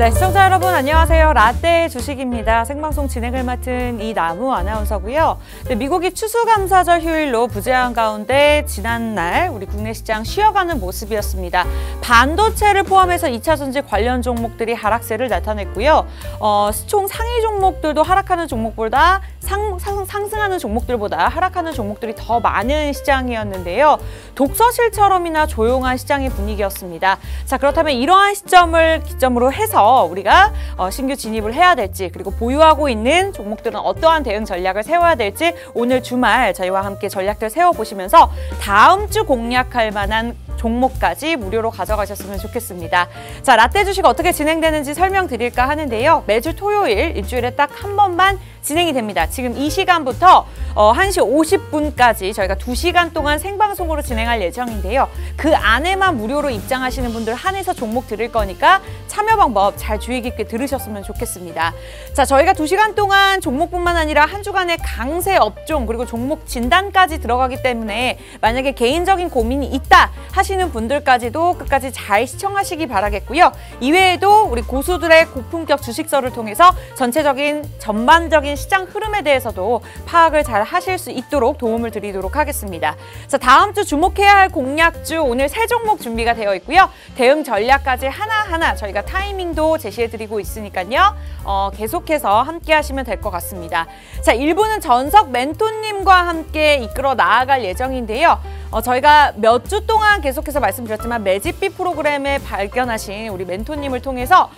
네, 시청자 여러분 안녕하세요. 라떼 주식입니다. 생방송 진행을 맡은 이나무 아나운서고요. 네, 미국이 추수감사절 휴일로 부재한 가운데 지난날 우리 국내 시장 쉬어가는 모습이었습니다. 반도체를 포함해서 2차 전지 관련 종목들이 하락세를 나타냈고요. 총 상위 종목들도 하락하는 종목보다 상승하는 종목들보다 하락하는 종목들이 더 많은 시장이었는데요. 독서실처럼이나 조용한 시장의 분위기였습니다. 자, 그렇다면 이러한 시점을 기점으로 해서 우리가 신규 진입을 해야 될지, 그리고 보유하고 있는 종목들은 어떠한 대응 전략을 세워야 될지 오늘 주말 저희와 함께 전략들 세워보시면서 다음 주 공략할 만한 종목까지 무료로 가져가셨으면 좋겠습니다. 자, 라떼 주식 어떻게 진행되는지 설명드릴까 하는데요. 매주 토요일 일주일에 딱 한 번만 진행이 됩니다. 지금 이 시간부터 1시 50분까지 저희가 2시간 동안 생방송으로 진행할 예정인데요. 그 안에만 무료로 입장하시는 분들 한해서 종목 드릴 거니까 참여 방법 잘 주의 깊게 들으셨으면 좋겠습니다. 자, 저희가 2시간 동안 종목뿐만 아니라 한 주간의 강세 업종 그리고 종목 진단까지 들어가기 때문에 만약에 개인적인 고민이 있다 하시는 분들까지도 끝까지 잘 시청하시기 바라겠고요. 이외에도 우리 고수들의 고품격 주식서를 통해서 전반적인 시장 흐름에 대해서도 파악을 잘 하실 수 있도록 도움을 드리도록 하겠습니다. 자, 다음 주 주목해야 할 공략주 오늘 3종목 준비가 되어 있고요. 대응 전략까지 하나하나 저희가 타이밍도 제시해드리고 있으니까요. 계속해서 함께 하시면 될 것 같습니다. 자, 1부는 전석 멘토님과 함께 이끌어 나아갈 예정인데요. 저희가 몇 주 동안 계속해서 말씀드렸지만 매집비 프로그램에 발견하신 우리 멘토님을 통해서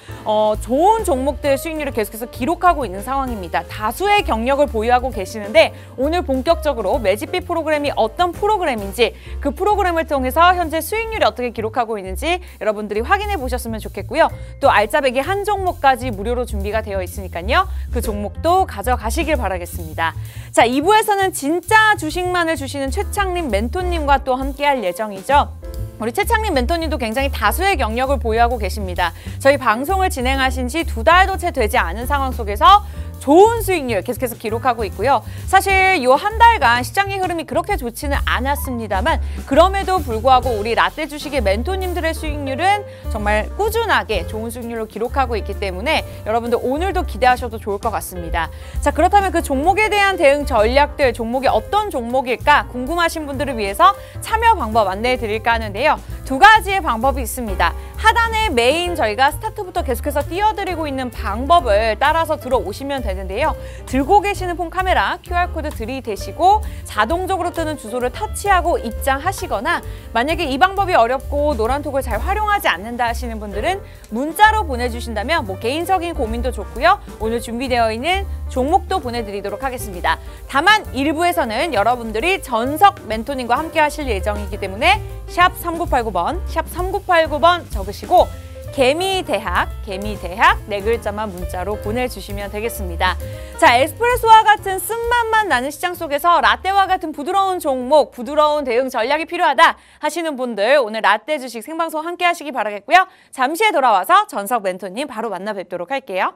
좋은 종목들의 수익률을 계속해서 기록하고 있는 상황입니다. 다수의 경력을 보유하고 계시는데 오늘 본격적으로 매집비 프로그램이 어떤 프로그램인지, 그 프로그램을 통해서 현재 수익률이 어떻게 기록하고 있는지 여러분들이 확인해 보셨으면 좋겠고요. 또 알짜배기 한 종목까지 무료로 준비가 되어 있으니까요. 그 종목도 가져가시길 바라겠습니다. 자, 2부에서는 진짜 주식만을 주시는 최창림 멘토님과 또 함께할 예정이죠. 우리 최창림 멘토님도 굉장히 다수의 경력을 보유하고 계십니다. 저희 방송을 진행하신 지 2달도 채 되지 않은 상황 속에서 좋은 수익률 계속해서 기록하고 있고요. 사실 이 한 달간 시장의 흐름이 그렇게 좋지는 않았습니다만 그럼에도 불구하고 우리 라떼 주식의 멘토님들의 수익률은 정말 꾸준하게 좋은 수익률로 기록하고 있기 때문에 여러분들 오늘도 기대하셔도 좋을 것 같습니다. 자, 그렇다면 그 종목에 대한 대응 전략들, 종목이 어떤 종목일까 궁금하신 분들을 위해서 참여 방법 안내해 드릴까 하는데요. 2가지의 방법이 있습니다. 하단에 메인 저희가 스타트부터 계속해서 띄워드리고 있는 방법을 따라서 들어오시면 되는데요. 들고 계시는 폰 카메라 QR코드 들이대시고 자동적으로 뜨는 주소를 터치하고 입장하시거나, 만약에 이 방법이 어렵고 노란톡을 잘 활용하지 않는다 하시는 분들은 문자로 보내주신다면 개인적인 고민도 좋고요. 오늘 준비되어 있는 종목도 보내드리도록 하겠습니다. 다만 일부에서는 여러분들이 전석 멘토님과 함께 하실 예정이기 때문에 샵 3989번, 샵 3989번 적으시고 개미대학 4글자만 문자로 보내주시면 되겠습니다. 자, 에스프레소와 같은 쓴맛만 나는 시장 속에서 라떼와 같은 부드러운 종목, 부드러운 대응 전략이 필요하다 하시는 분들 오늘 라떼 주식 생방송 함께 하시기 바라겠고요. 잠시 후에 돌아와서 전석 멘토님 바로 만나 뵙도록 할게요.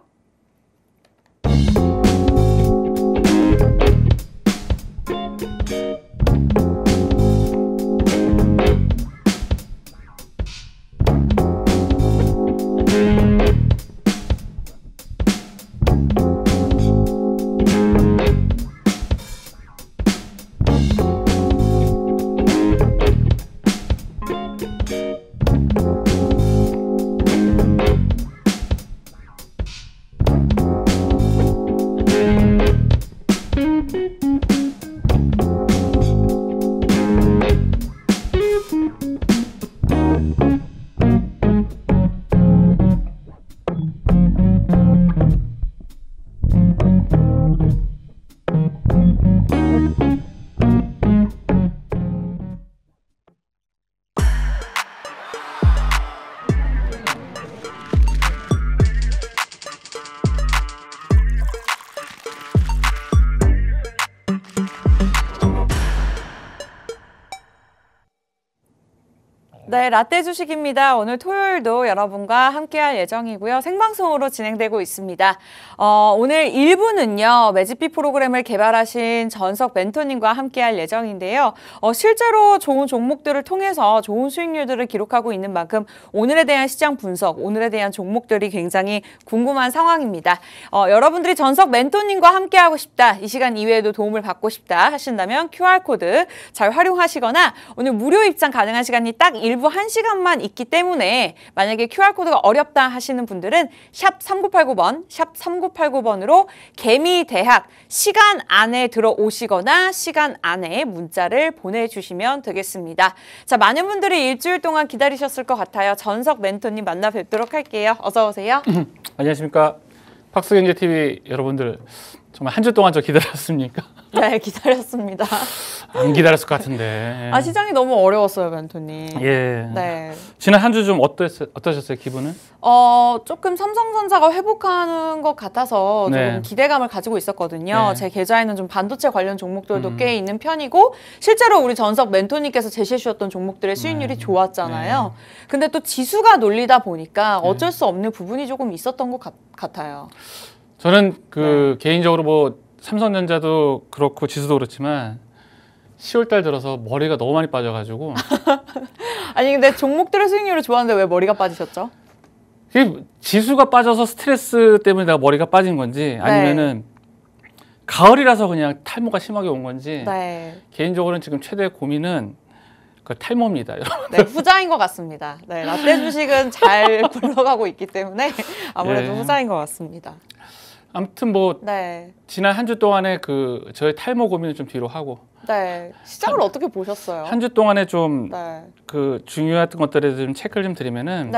네, 라떼 주식입니다. 오늘 토요일도 여러분과 함께할 예정이고요. 생방송으로 진행되고 있습니다. 오늘 1부는요. 매직비 프로그램을 개발하신 전석 멘토님과 함께할 예정인데요. 실제로 좋은 종목들을 통해서 좋은 수익률들을 기록하고 있는 만큼 오늘에 대한 시장 분석, 오늘에 대한 종목들이 굉장히 궁금한 상황입니다. 여러분들이 전석 멘토님과 함께하고 싶다, 이 시간 이외에도 도움을 받고 싶다 하신다면 QR코드 잘 활용하시거나 오늘 무료 입장 가능한 시간이 딱 일부 1시간만 있기 때문에 만약에 QR코드가 어렵다 하시는 분들은 샵 3989번, 샵 3989번으로 개미대학 시간 안에 들어오시거나 시간 안에 문자를 보내주시면 되겠습니다. 자, 많은 분들이 일주일 동안 기다리셨을 것 같아요. 전석 멘토님 만나 뵙도록 할게요. 어서 오세요. 안녕하십니까. 박스경제TV 여러분들, 정말 한 주 동안 저 기다렸습니까? 네, 기다렸습니다. 안 기다렸을 것 같은데. 시장이 너무 어려웠어요, 멘토님. 예. 네. 지난 한 주 좀 어떠셨어요, 기분은? 조금 삼성전자가 회복하는 것 같아서 네. 좀 기대감을 가지고 있었거든요. 네. 제 계좌에는 좀 반도체 관련 종목들도 꽤 있는 편이고, 실제로 우리 전석 멘토님께서 제시해 주셨던 종목들의 수익률이 좋았잖아요. 근데 또 지수가 놀리다 보니까 어쩔 수 없는 부분이 조금 있었던 것 같아요. 저는 개인적으로 뭐 삼성전자도 그렇고 지수도 그렇지만 10월 달 들어서 머리가 너무 많이 빠져가지고 아니 근데 종목들의 수익률이 좋았는데 왜 머리가 빠지셨죠? 지수가 빠져서 스트레스 때문에 내가 머리가 빠진 건지 아니면은 가을이라서 그냥 탈모가 심하게 온 건지 개인적으로는 지금 최대 고민은 그 탈모입니다. 네, 후자인 것 같습니다. 네, 라떼 주식은 잘 굴러가고 있기 때문에 아무래도 후자인 것 같습니다. 아무튼 뭐 지난 한 주 동안에 저의 탈모 고민을 좀 뒤로 하고 시장을 어떻게 보셨어요? 한 주 동안에 좀 중요했던 것들에 좀 체크를 좀 드리면은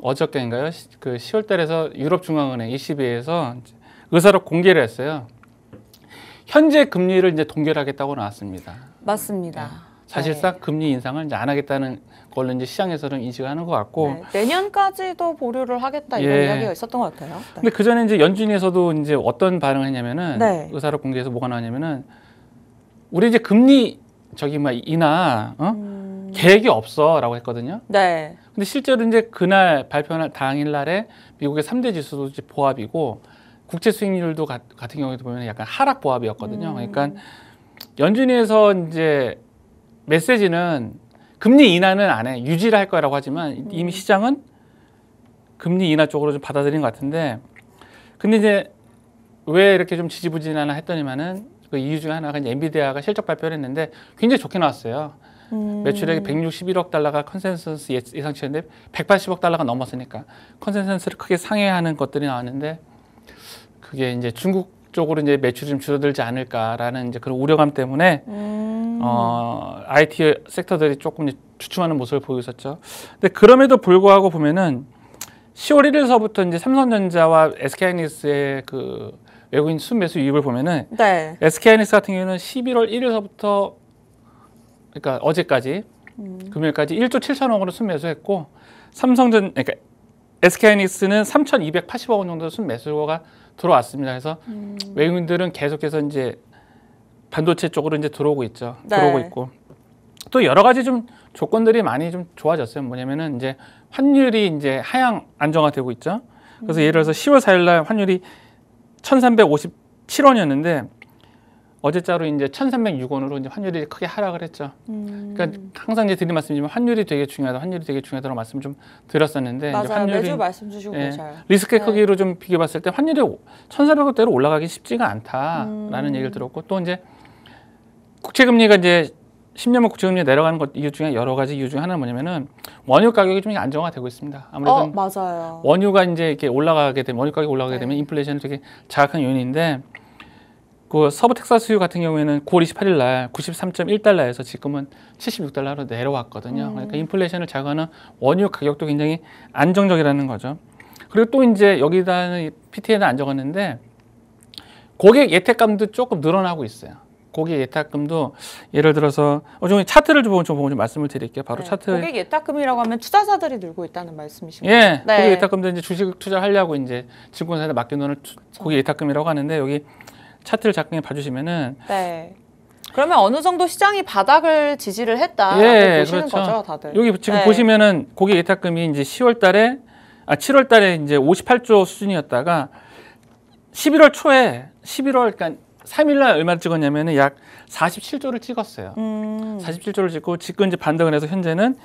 어저께인가요? 10월 달에서 유럽 중앙은행 ECB에서 의사록 공개를 했어요. 현재 금리를 이제 동결하겠다고 나왔습니다. 맞습니다. 사실상 금리 인상을 이제 안 하겠다는 걸로 이제 시장에서는 인식을 하는 것 같고 내년까지도 보류를 하겠다 이런 이야기가 있었던 것 같아요. 근데 그 전에 이제 연준에서도 이제 어떤 반응을 했냐면은 의사록 공개에서 뭐가 나왔냐면은 우리 이제 금리 인하 계획이 없어라고 했거든요. 근데 실제로 이제 그날 발표한 당일날에 미국의 3대 지수도 이제 보합이고 국채 수익률도 같은 경우에도 보면 약간 하락 보합이었거든요. 그러니까 연준에서 이제 메시지는 금리 인하는 안 해, 유지를 할 거라고 하지만 이미 시장은 금리 인하 쪽으로 좀 받아들인 것 같은데, 근데 이제 왜 이렇게 좀 지지부진하나 했더니만은 그 이유 중에 하나가 이제 엔비디아가 실적 발표를 했는데 굉장히 좋게 나왔어요. 매출액이 161억 달러가 컨센서스 예상치였는데 180억 달러가 넘었으니까 컨센서스를 크게 상회하는 것들이 나왔는데 그게 이제 중국 쪽으로 이제 매출이 좀 줄어들지 않을까라는 이제 그런 우려감 때문에 IT 섹터들이 조금 주춤하는 모습을 보이고 있었죠. 근데 그럼에도 불구하고 보면은 10월 1일서부터 이제 삼성전자와 SK하이닉스의 그 외국인 순매수 유입을 보면은 SK하이닉스 같은 경우는 11월 1일서부터 그러니까 어제까지 금요일까지 1조 7천억으로 순매수했고 그러니까 SK하이닉스는 3,280억 원 정도 순매수가 들어왔습니다. 그래서 외국인들은 계속해서 이제 반도체 쪽으로 이제 들어오고 있죠. 들어오고 있고 또 여러 가지 좀 조건들이 많이 좀 좋아졌어요. 뭐냐면은 이제 환율이 이제 하향 안정화되고 있죠. 그래서 예를 들어서 10월 4일날 환율이 1,357원이었는데 어제자로 이제 1,306원으로 이제 환율이 크게 하락을 했죠. 그러니까 항상 이제 드린 말씀이지만 환율이 되게 중요하다, 환율이 되게 중요하다고 말씀을 좀 드렸었는데 맞아요. 이제 환율이 매주 말씀 주시고 계셔요. 리스크 크기로 좀 비교해봤을 때 환율이 1,400원대로 올라가기 쉽지가 않다라는 얘기를 들었고 또 이제 국채금리가 이제 10년물 국채금리 내려가는 것 이유 중에 여러 가지 이유 중에 하나는 뭐냐면은 원유 가격이 좀 안정화되고 있습니다. 아무래도 맞아요. 원유가 이제 이렇게 올라가게 되면 원유 가격이 올라가게 되면 인플레이션을 되게 자극한 요인인데 그 서부 텍사스유 같은 경우에는 9월 28일 날 93.1달러에서 지금은 76달러로 내려왔거든요. 그러니까 인플레이션을 자극하는 원유 가격도 굉장히 안정적이라는 거죠. 그리고 또 이제 여기다는 PT에는 안 적었는데 고객 예탁감도 조금 늘어나고 있어요. 고객 예탁금도 예를 들어서 좀 차트를 좀 보고 좀 말씀을 드릴게요. 바로 차트. 고객 예탁금이라고 하면 투자자들이 늘고 있다는 말씀이신가요? 고객 예탁금도 이제 주식 투자하려고 이제 증권사에다 맡겨놓은 고객 예탁금이라고 하는데 여기 차트를 잠깐 봐주시면은 그러면 어느 정도 시장이 바닥을 지지를 했다라고 보시는 그렇죠. 거죠, 다들. 여기 지금 보시면은 고객 예탁금이 이제 7월 달에 이제 58조 수준이었다가 11월 초에 그러니까 3일 날 얼마를 찍었냐면은 약 47조를 찍었어요. 47조를 찍고 지금 이제 반등을 해서 현재는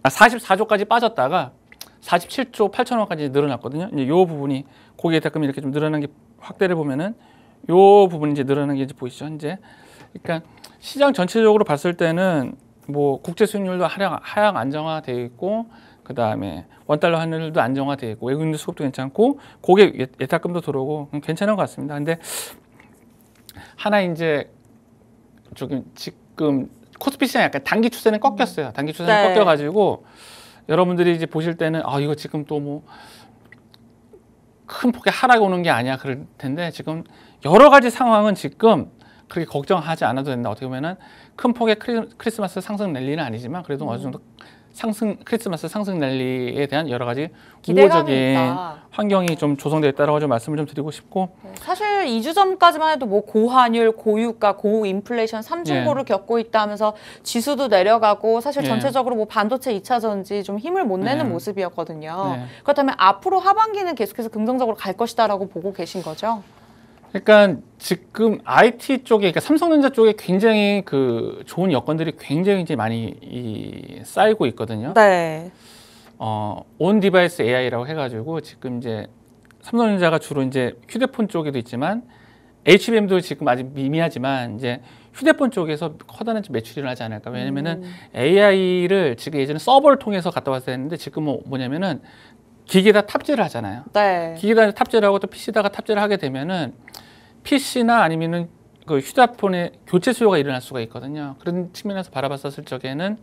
44조까지 빠졌다가 47조 8천원까지 늘어났거든요. 이제 요 부분이 고객 예탁금이 이렇게 좀 늘어난 게 확대를 보면은 요 부분이 이제 늘어난 게 이제 보이시죠, 현재. 그러니까 시장 전체적으로 봤을 때는 뭐 국제 수익률도 하향 안정화되어 있고, 그 다음에 원달러 환율도 안정화되어 있고, 외국인들 수급도 괜찮고, 고객 예탁금도 들어오고 괜찮은 것 같습니다. 근데 하나 이제 지금 코스피 시장 약간 단기 추세는 꺾였어요. 단기 추세는 꺾여가지고 여러분들이 이제 보실 때는 이거 지금 또 뭐 큰 폭의 하락이 오는 게 아니야 그럴 텐데, 지금 여러 가지 상황은 지금 그렇게 걱정하지 않아도 된다. 어떻게 보면은 큰 폭의 크리스마스 상승 랠리는 아니지만 그래도 어느 정도 크리스마스 상승 랠리에 대한 여러 가지 우호적인 환경이 좀 조성되어 있다라고 좀 말씀을 좀 드리고 싶고, 사실 2주 전까지만 해도 뭐 고환율, 고유가, 고인플레이션 3중고를 겪고 있다 하면서 지수도 내려가고 사실 전체적으로 뭐 반도체 2차 전지 좀 힘을 못 내는 모습이었거든요. 그렇다면 앞으로 하반기는 계속해서 긍정적으로 갈 것이다라고 보고 계신 거죠? 그러니까 지금 IT 쪽에, 그러니까 삼성전자 쪽에 굉장히 그 좋은 여건들이 굉장히 이제 많이 쌓이고 있거든요. 네. 온 디바이스 AI라고 해가지고 지금 이제 삼성전자가 주로 이제 휴대폰 쪽에도 있지만 HBM도 지금 아직 미미하지만 이제 휴대폰 쪽에서 커다란 매출이 일어나지 않을까. 왜냐면은 AI를 지금 예전에 서버를 통해서 갖다 왔어야 했는데 지금 뭐냐면은 기기에다 탑재를 하잖아요. 기기에다 탑재를 하고 또 PC에다가 탑재를 하게 되면은 PC나 아니면은 그 휴대폰의 교체 수요가 일어날 수가 있거든요. 그런 측면에서 바라봤었을 적에는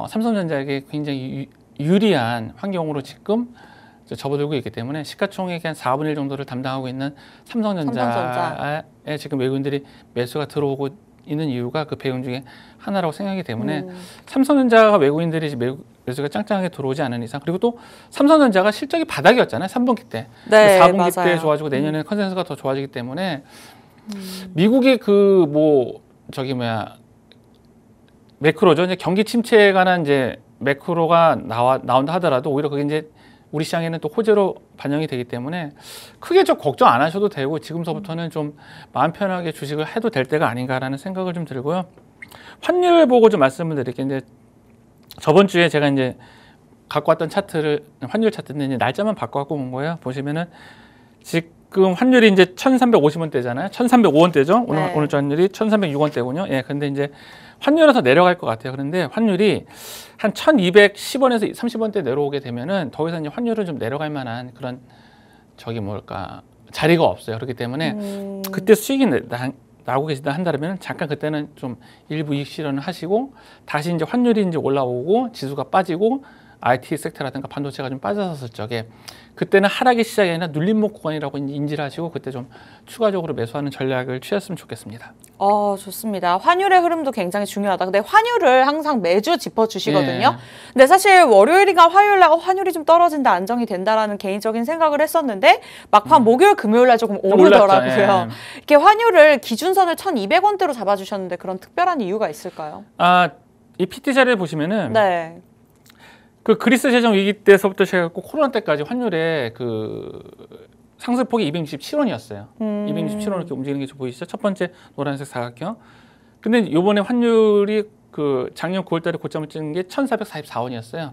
삼성전자에게 굉장히 유리한 환경으로 지금 접어들고 있기 때문에 시가총액의 한 4분의 1 정도를 담당하고 있는 삼성전자에 지금 외국인들이 매수가 들어오고 있는 이유가 그 배경 중에 하나라고 생각하기 때문에 삼성전자가 외국인들이 매수가 짱짱하게 들어오지 않은 이상, 그리고 또 삼성전자가 실적이 바닥이었잖아요. 3분기 때. 4분기 때 좋아지고 내년에 컨센서스가 더 좋아지기 때문에 미국의 매크로죠. 이제 경기 침체에 관한 이제 매크로가 나온다 하더라도 오히려 그게 이제 우리 시장에는 또 호재로 반영이 되기 때문에 크게 좀 걱정 안 하셔도 되고 지금서부터는 좀 마음 편하게 주식을 해도 될 때가 아닌가라는 생각을 좀 들고요. 환율 보고 좀 말씀을 드릴게요. 근데 저번 주에 제가 이제 갖고 왔던 환율 차트인데 이제 날짜만 바꿔 갖고 온 거예요. 보시면은 지금 환율이 이제 1,350원대잖아요. 1,305원대죠. 오늘 환율이 1,306원대군요. 예, 근데 이제 환율은 더 내려갈 것 같아요. 그런데 환율이 한 1,210원에서 30원대 내려오게 되면은 더 이상 이제 환율은 좀 내려갈 만한 그런 자리가 없어요. 그렇기 때문에 그때 수익이 나오고 계시다 한다면 잠깐 그때는 좀 일부 이익 실현을 하시고 다시 이제 환율이 이제 올라오고 지수가 빠지고 IT 섹터라든가 반도체가 좀 빠졌을 적에 그때는 하락의 시작이 아니라 눌림목 구간이라고 인지를 하시고 그때 좀 추가적으로 매수하는 전략을 취했으면 좋겠습니다. 좋습니다. 환율의 흐름도 굉장히 중요하다. 근데 환율을 항상 매주 짚어주시거든요. 근데 사실 월요일인가 화요일날 환율이 좀 떨어진다, 안정이 된다라는 개인적인 생각을 했었는데 막판 목요일, 금요일날 조금 오르더라고요. 이렇게 환율을 기준선을 1,200원대로 잡아주셨는데 그런 특별한 이유가 있을까요? 이 PT 자료를 보시면은 그 그리스 재정 위기 때서부터 시작해서 코로나 때까지 환율의 그 상승폭이 267원이었어요. 267원 이렇게 움직이는 게 보이시죠? 첫 번째 노란색 사각형. 근데 이번에 환율이 그 작년 9월달에 고점을 찍은 게 1,444원이었어요.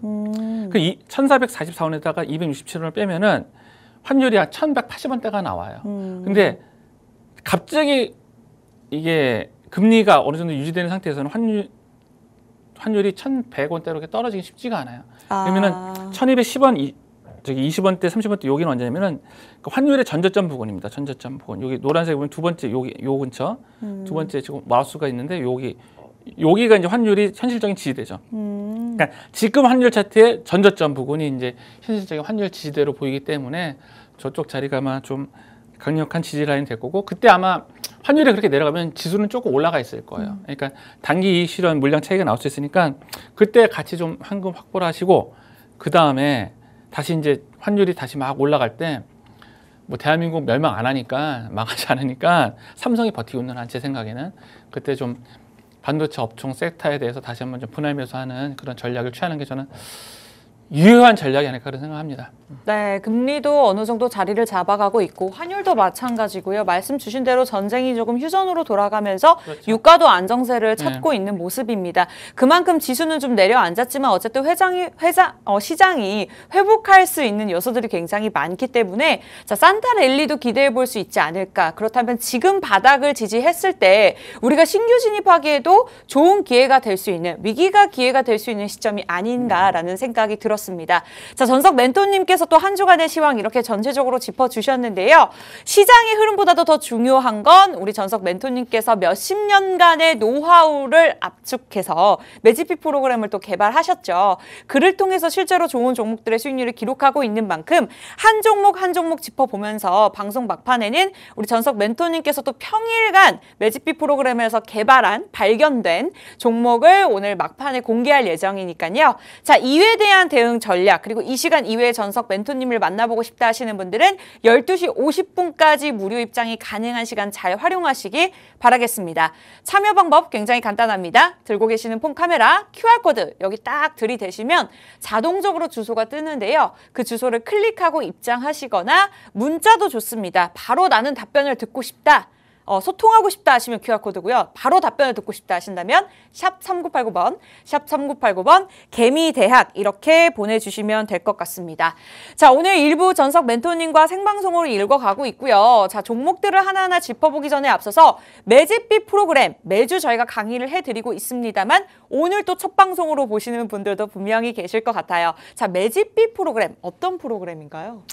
그 1,444원에다가 267원을 빼면은 환율이 한 1,180원대가 나와요. 근데 갑자기 이게 금리가 어느 정도 유지되는 상태에서는 환율이 1,100원대로 이렇게 떨어지기 쉽지가 않아요. 그러면은 1,210원, 20원대, 30원대 여기는 언제냐면은 그 환율의 전저점 부근입니다. 전저점 부근. 여기 노란색 보면 두 번째 요 근처. 두 번째 지금 마우스가 있는데 여기가 이제 환율이 현실적인 지지대죠. 그러니까 지금 환율 차트의 전저점 부근이 이제 현실적인 환율 지지대로 보이기 때문에 저쪽 자리가 아마 좀 강력한 지지 라인이 될 거고, 그때 아마 환율이 그렇게 내려가면 지수는 조금 올라가 있을 거예요. 그러니까 단기 이익 실현 물량 차이가 나올 수 있으니까 그때 같이 좀 현금 확보를 하시고, 그 다음에 다시 이제 환율이 다시 막 올라갈 때 뭐 대한민국 멸망 안 하니까 망하지 않으니까 삼성이 버티고 있는 한 제 생각에는 그때 좀 반도체 업종 섹터에 대해서 다시 한번 좀 분할 매수하는 그런 전략을 취하는 게 저는 유효한 전략이 아닐까 그런 생각합니다. 네, 금리도 어느 정도 자리를 잡아가고 있고 환율도 마찬가지고요. 말씀 주신 대로 전쟁이 조금 휴전으로 돌아가면서 그렇죠. 유가도 안정세를 찾고 있는 모습입니다. 그만큼 지수는 좀 내려앉았지만 어쨌든 시장이 회복할 수 있는 요소들이 굉장히 많기 때문에 자, 산타 랠리도 기대해 볼 수 있지 않을까. 그렇다면 지금 바닥을 지지했을 때 우리가 신규 진입하기에도 좋은 기회가 될 수 있는 위기가 기회가 될 수 있는 시점이 아닌가라는 생각이 들었습니다. 자, 전석 멘토님께서 또 한 주간의 시황 이렇게 전체적으로 짚어주셨는데요. 시장의 흐름보다도 더 중요한 건 우리 전석 멘토님께서 몇십 년간의 노하우를 압축해서 매집비 프로그램을 또 개발하셨죠. 그를 통해서 실제로 좋은 종목들의 수익률을 기록하고 있는 만큼 한 종목 한 종목 짚어보면서 방송 막판에는 우리 전석 멘토님께서 또 평일간 매집비 프로그램에서 개발한 발견된 종목을 오늘 막판에 공개할 예정이니까요. 자, 이에 대한 대응 전략 그리고 이 시간 이외에 전석 멘토님을 만나보고 싶다 하시는 분들은 12시 50분까지 무료 입장이 가능한 시간 잘 활용하시기 바라겠습니다. 참여 방법 굉장히 간단합니다. 들고 계시는 폰 카메라, QR코드 여기 딱 들이대시면 자동적으로 주소가 뜨는데요. 그 주소를 클릭하고 입장하시거나 문자도 좋습니다. 바로 나는 답변을 듣고 싶다. 소통하고 싶다 하시면 QR코드고요. 바로 답변을 듣고 싶다 하신다면 샵 3989번, 샵 3989번 개미대학 이렇게 보내주시면 될 것 같습니다. 자, 오늘 일부 전석 멘토님과 생방송으로 읽어가고 있고요. 자, 종목들을 하나하나 짚어보기 전에 앞서서 매집비 프로그램 매주 저희가 강의를 해드리고 있습니다만 오늘 또 첫 방송으로 보시는 분들도 분명히 계실 것 같아요. 자, 매집비 프로그램 어떤 프로그램인가요?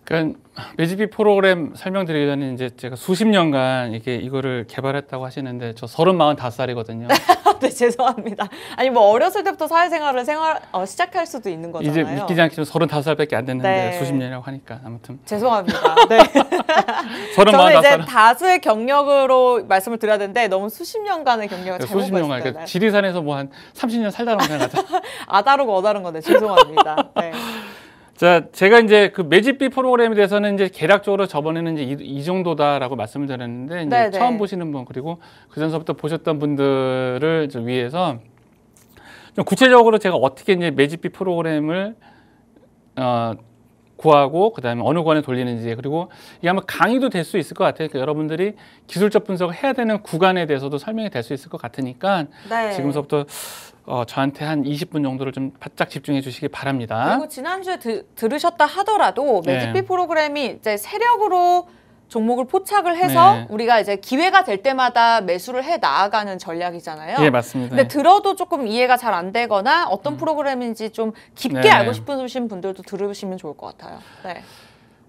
그러니까 매집비 프로그램 설명드리기 전에 이제 제가 수십 년간 이거를 개발했다고 하시는데 저 35살이거든요. 네, 죄송합니다. 아니 뭐 어렸을 때부터 사회생활을 시작할 수도 있는 거잖아요. 이제 믿기지 않겠지만 35살밖에 안 됐는데 네. 수십 년이라고 하니까 아무튼 죄송합니다. 네. 저는 이제 다수의 경력으로 말씀을 드려야 되는데 너무 수십 년간의 경력을 잘못 수십 년간 그러니까 지리산에서 뭐 한 30년 살다라고 생각하죠. 아다르고 어다른 건데 죄송합니다. 네. 자, 제가 이제 그 매집비 프로그램에 대해서는 이제 개략적으로 저번에는 이제 이 정도다라고 말씀을 드렸는데 이제 네네. 처음 보시는 분 그리고 그 전서부터 보셨던 분들을 좀 위해서 좀 구체적으로 제가 어떻게 이제 매집비 프로그램을 구하고 그다음에 어느 구간에 돌리는지 그리고 이게 아마 강의도 될 수 있을 것 같아요. 그러니까 여러분들이 기술적 분석을 해야 되는 구간에 대해서도 설명이 될 수 있을 것 같으니까 네. 지금서부터 저한테 한 20분 정도를 좀 바짝 집중해 주시기 바랍니다. 그리고 지난주에 들으셨다 하더라도 매집비 프로그램이 이제 세력으로 종목을 포착을 해서 우리가 이제 기회가 될 때마다 매수를 해 나아가는 전략이잖아요. 예, 맞습니다. 근데 들어도 조금 이해가 잘 안 되거나 어떤 프로그램인지 좀 깊게 알고 싶으신 분들도 들으시면 좋을 것 같아요. 네.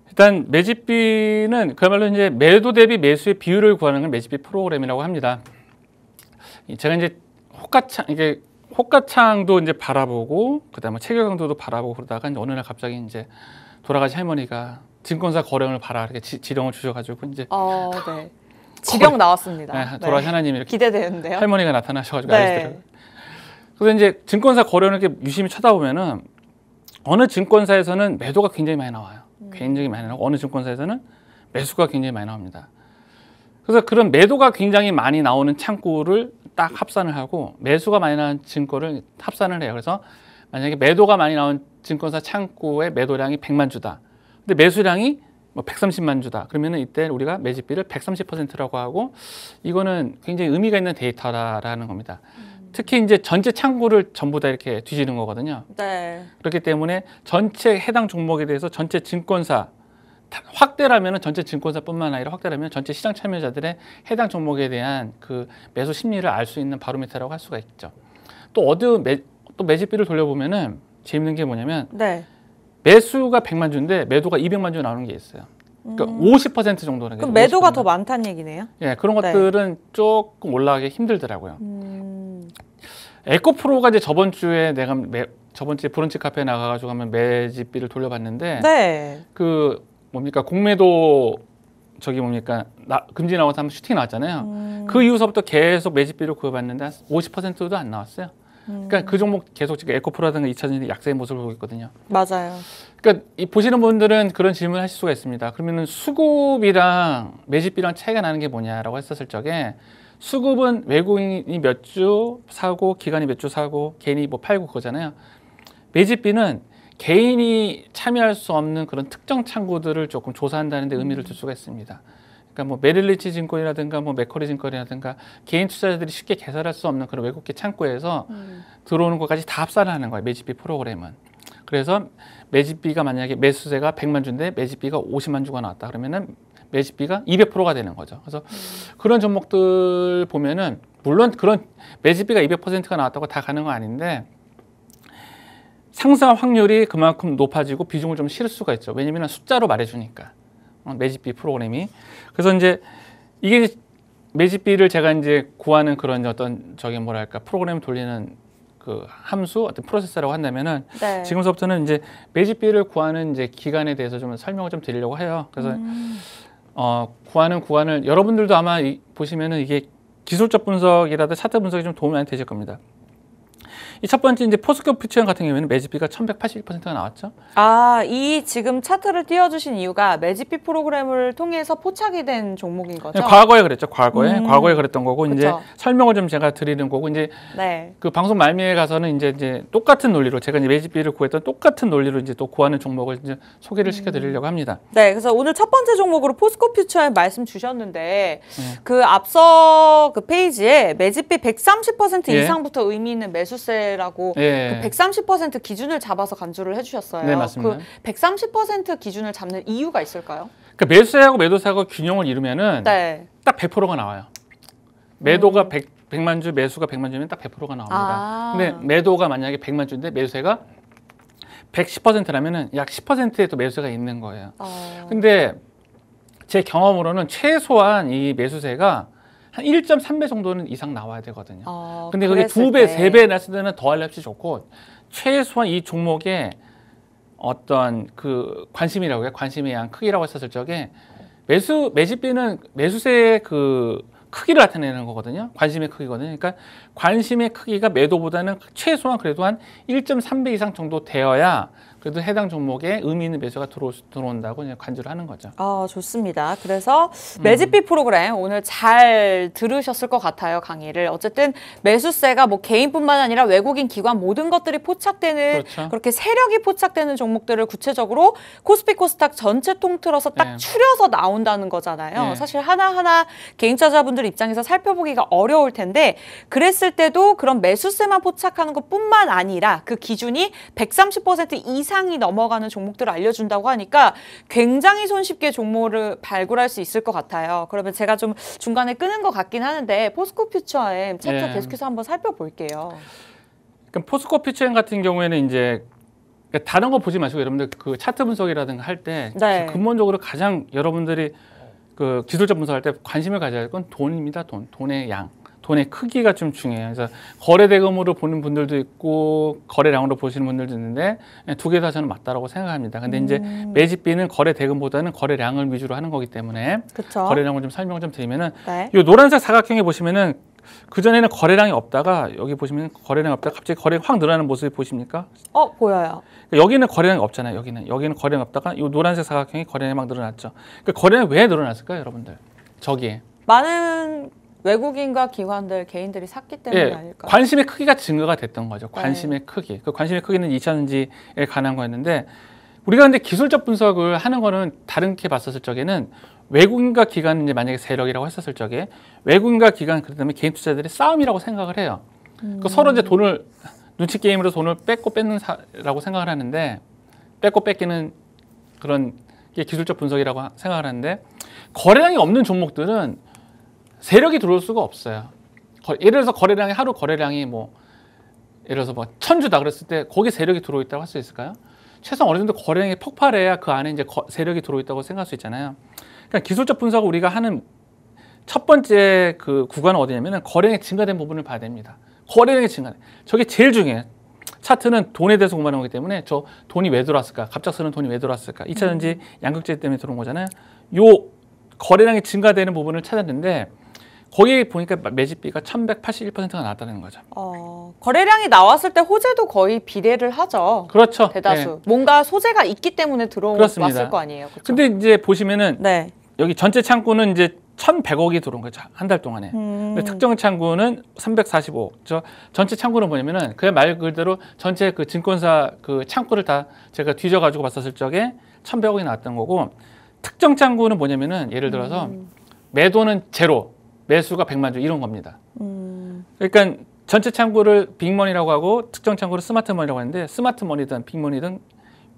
일단 매집비는 그야말로 이제 매도 대비 매수의 비율을 구하는 걸 매집비 프로그램이라고 합니다. 제가 이제 호가창도 이제 바라보고 그다음에 체결강도도 바라보고 그러다가 이제 어느 날 갑자기 이제 돌아가신 할머니가 증권사 거래원을 봐라 이렇게 지령을 주셔가지고 이제 네. 지령 나왔습니다. 네, 돌아가신 하나님이 이렇게 기대되는데요. 할머니가 나타나셔가지고 알려드려요. 그래서 이제 증권사 거래원을 이렇게 유심히 쳐다보면은 어느 증권사에서는 매도가 굉장히 많이 나와요. 굉장히 많이 나오고 어느 증권사에서는 매수가 굉장히 많이 나옵니다. 그래서 그런 매도가 굉장히 많이 나오는 창구를 딱 합산을 하고 매수가 많이 나오는 증권을 합산을 해요. 그래서 만약에 매도가 많이 나온 증권사 창구의 매도량이 100만 주다. 근데 매수량이 뭐 130만 주다. 그러면은 이때 우리가 매집비를 130%라고 하고 이거는 굉장히 의미가 있는 데이터라는 겁니다. 특히 이제 전체 창구를 전부 다 이렇게 뒤지는 거거든요. 네. 그렇기 때문에 전체 해당 종목에 대해서 전체 증권사 확대라면 전체 증권사뿐만 아니라 확대라면 전체 시장 참여자들의 해당 종목에 대한 그 매수 심리를 알 수 있는 바로미터라고 할 수가 있죠. 또 또 매집비를 돌려보면은 재밌는 게 뭐냐면 매수가 100만 주인데 매도가 200만 주 나오는 게 있어요. 그러니까 50% 정도는. 그럼 매도가 50%. 더 많다는 얘기네요? 예, 그런 것들은 조금 올라가기 힘들더라고요. 에코프로가 이제 저번 주에 브런치 카페에 나가가지고 한번 매집비를 돌려봤는데 그 뭡니까 공매도 금지 나와서 한번 슈팅 나왔잖아요. 그 이후서부터 계속 매집비를 구해봤는데 50%도 안 나왔어요. 그러니까 그 종목 계속 지금 에코프로라든가 2차전지 약세의 모습을 보고 있거든요. 맞아요. 그러니까 보시는 분들은 그런 질문을 하실 수가 있습니다. 그러면은 수급이랑 매집비랑 차이가 나는 게 뭐냐라고 했었을 적에 수급은 외국인이 몇 주 사고 기관이 몇 주 사고 개인이 뭐 팔고 그거잖아요. 매집비는 개인이 참여할 수 없는 그런 특정 창구들을 조금 조사한다는 데 의미를 둘 수가 있습니다. 그러니까 뭐 메릴리치 증권이라든가 뭐 맥커리 증권이라든가 개인 투자자들이 쉽게 개설할 수 없는 그런 외국계 창구에서 들어오는 것까지 다 합산을 하는 거예요. 매집비 프로그램은. 그래서 매집비가 만약에 매수세가 100만 주인데 매집비가 50만 주가 나왔다 그러면은 매집비가 200%가 되는 거죠. 그래서 그런 종목들 보면은 물론 그런 매집비가 200%가 나왔다고 다 가는 건 아닌데 상승 확률이 그만큼 높아지고 비중을 좀 실을 수가 있죠. 왜냐면 숫자로 말해주니까 매집비 프로그램이. 그래서 이제 이게 매집비를 제가 이제 구하는 그런 어떤 저기 뭐랄까 프로그램 돌리는 그 함수 어떤 프로세서라고 한다면은 네. 지금서부터는 이제 매집비를 구하는 이제 기간에 대해서 좀 설명을 좀 드리려고 해요. 그래서 구하는 구간을 여러분들도 아마 보시면은 이게 기술적 분석이라든 차트 분석이 좀 도움이 많이 되실 겁니다. 이 첫 번째 이제 포스코 퓨처 같은 경우에는 매집비가 1181%가 나왔죠. 아, 이 지금 차트를 띄워주신 이유가 매집비 프로그램을 통해서 포착이 된 종목인 거죠? 네, 과거에 그랬죠. 과거에 그랬던 거고 그쵸. 이제 설명을 좀 제가 드리는 거고 이제 네. 그 방송 말미에 가서는 이제 똑같은 논리로 제가 이제 매집비를 구했던 똑같은 논리로 이제 또 구하는 종목을 이제 소개를 시켜드리려고 합니다. 네, 그래서 오늘 첫 번째 종목으로 포스코 퓨처에 말씀 주셨는데 그 앞서 그 페이지에 매집비 130% 이상부터 의미 있는 매수세 라고 그 130% 기준을 잡아서 간주를 해주셨어요. 네, 맞습니다. 그 130% 기준을 잡는 이유가 있을까요? 그러니까 매수세하고 매도세하고 균형을 이루면은 네. 딱 100%가 나와요. 매도가 100만 주, 매수가 100만 주면 딱 100%가 나옵니다. 근데 매도가 만약에 100만 주인데 매수세가 110%라면은 약 10%의 또 매수세가 있는 거예요. 근데 제 경험으로는 최소한 이 매수세가 한 1.3배 정도는 이상 나와야 되거든요. 근데 그게 2배, 3배 났을 때는 더할 값이 좋고 최소한 이 종목의 어떤 그 관심이라고 해요. 관심의 양 크기라고 했었을 적에 매집비는 매수세의 그 크기를 나타내는 거거든요. 관심의 크기거든요. 그러니까 관심의 크기가 매도보다는 최소한 그래도 한 1.3배 이상 정도 되어야 그래도 해당 종목에 의미 있는 매수가 들어온다고 이제 간주를 하는 거죠. 좋습니다. 그래서 매집비 프로그램 오늘 잘 들으셨을 것 같아요, 강의를. 어쨌든 매수세가 뭐 개인뿐만 아니라 외국인 기관 모든 것들이 포착되는 그렇죠. 그렇게 세력이 포착되는 종목들을 구체적으로 코스피 코스닥 전체 통틀어서 딱 추려서 나온다는 거잖아요. 사실 하나하나 개인 투자자분들 입장에서 살펴보기가 어려울 텐데 그랬을 때도 그런 매수세만 포착하는 것뿐만 아니라 그 기준이 130% 이상이 넘어가는 종목들을 알려준다고 하니까 굉장히 손쉽게 종목을 발굴할 수 있을 것 같아요. 그러면 제가 좀 중간에 끄는 것 같긴 하는데 포스코 퓨처엠 차트 계속해서 한번 살펴볼게요. 그러니까 포스코 퓨처엠 같은 경우에는 이제 다른 거 보지 마시고 여러분들 그 차트 분석이라든가 할 때 근본적으로 가장 여러분들이 그 기술적 분석할 때 관심을 가져야 할 건 돈입니다. 돈의 양. 돈의 크기가 좀 중요해요. 그래서 거래 대금으로 보는 분들도 있고 거래량으로 보시는 분들도 있는데 두 개 다 저는 맞다라고 생각합니다. 근데 이제 매집비는 거래 대금보다는 거래량을 위주로 하는 거기 때문에 그쵸? 거래량을 좀 설명을 좀 드리면은 이 노란색 사각형에 보시면은 그 전에는 거래량이 없다가 여기 보시면 거래량이 없다가 갑자기 거래가 확 늘어나는 모습을 보십니까? 보여요. 여기는 거래량이 없잖아요. 여기는 거래량이 없다가 이 노란색 사각형이 거래량이 막 늘어났죠. 그 거래량이 왜 늘어났을까요, 여러분들? 저기에 많은 외국인과 기관들, 개인들이 샀기 때문이 아닐까요? 관심의 크기가 증가가 됐던 거죠. 관심의 크기. 그 관심의 크기는 2차전지에 관한 거였는데 우리가 근데 기술적 분석을 하는 거는 다르게 봤었을 적에는 외국인과 기관 이제 만약에 세력이라고 했었을 적에 외국인과 기관 그다음에 개인 투자자들의 싸움이라고 생각을 해요. 그 서로 이제 돈을 눈치 게임으로 돈을 뺏고 뺏는라고 생각을 하는데 뺏고 뺏기는 그런 게 기술적 분석이라고 생각을 하는데 거래량이 없는 종목들은 세력이 들어올 수가 없어요. 예를 들어서 거래량이 하루 거래량이 뭐 예를 들어서 뭐 1000주다 그랬을 때 거기 세력이 들어있다고 할 수 있을까요? 최소한 어느 정도 거래량이 폭발해야 그 안에 이제 세력이 들어있다고 생각할 수 있잖아요. 그러니까 기술적 분석을 우리가 하는 첫 번째 그 구간은 어디냐면은 거래량이 증가된 부분을 봐야 됩니다. 거래량이 증가돼. 저게 제일 중요해요. 차트는 돈에 대해서 공부하는 거기 때문에 저 돈이 왜 들어왔을까? 갑작스러운 돈이 왜 들어왔을까? 2차전지 양극재 때문에 들어온 거잖아요. 요 거래량이 증가되는 부분을 찾았는데 거기 보니까 매집비가 1181%가 나왔다는 거죠. 거래량이 나왔을 때 호재도 거의 비례를 하죠. 그렇죠. 대다수. 네. 뭔가 소재가 있기 때문에 들어왔을 거 아니에요. 그렇죠? 근데 이제 보시면은 네. 여기 전체 창구는 이제 1,100억이 들어온 거죠. 한 달 동안에. 근데 특정 창구는 345억. 전체 창구는 뭐냐면은 그 말 그대로 전체 그 증권사 그 창구를 다 제가 뒤져가지고 봤었을 적에 1,100억이 나왔던 거고, 특정 창구는 뭐냐면은 예를 들어서 매도는 제로, 매수가 100만 주 이런 겁니다. 그러니까 전체 창구를 빅머니라고 하고 특정 창구를 스마트머니라고 하는데, 스마트머니든 빅머니든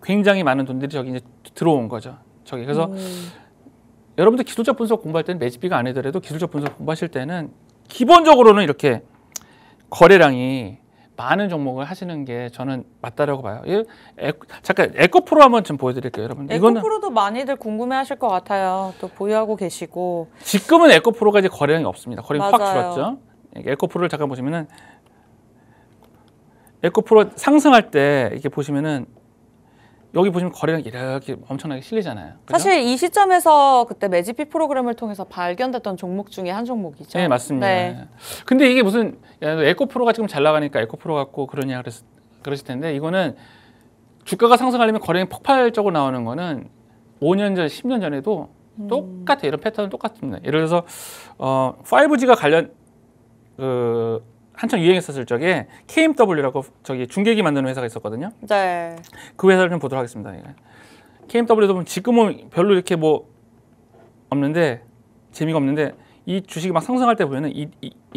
굉장히 많은 돈들이 저기 이제 들어온 거죠. 저기 그래서 여러분들 기술적 분석 공부할 때는 매집비가 아니더라도 기술적 분석 공부하실 때는 기본적으로는 이렇게 거래량이 많은 종목을 하시는 게 저는 맞다라고 봐요. 잠깐 에코프로 한번 좀 보여드릴게요, 여러분. 에코프로도 많이들 궁금해하실 것 같아요. 또 보유하고 계시고. 지금은 에코프로가 이제 거래량이 없습니다. 거래량이 확 줄었죠. 에코프로를 잠깐 보시면은 에코프로 상승할 때 이렇게 보시면은 여기 보시면 거래량이 이렇게 엄청나게 실리잖아요. 그죠? 사실 이 시점에서 그때 매집비 프로그램을 통해서 발견됐던 종목 중에 한 종목이죠. 네, 맞습니다. 네. 근데 이게 무슨 에코프로가 지금 잘 나가니까 에코프로 갖고 그러냐 그러실 텐데, 이거는 주가가 상승하려면 거래량이 폭발적으로 나오는 거는 5년 전, 10년 전에도 똑같아요. 이런 패턴은 똑같습니다. 예를 들어서 5G가 관련 한참 유행했었을 적에 KMW라고 저기 중계기 만드는 회사가 있었거든요. 네. 그 회사를 좀 보도록 하겠습니다. KMW도 보면 지금은 별로 이렇게 뭐 없는데, 재미가 없는데, 이 주식이 막 상승할 때 보면은 이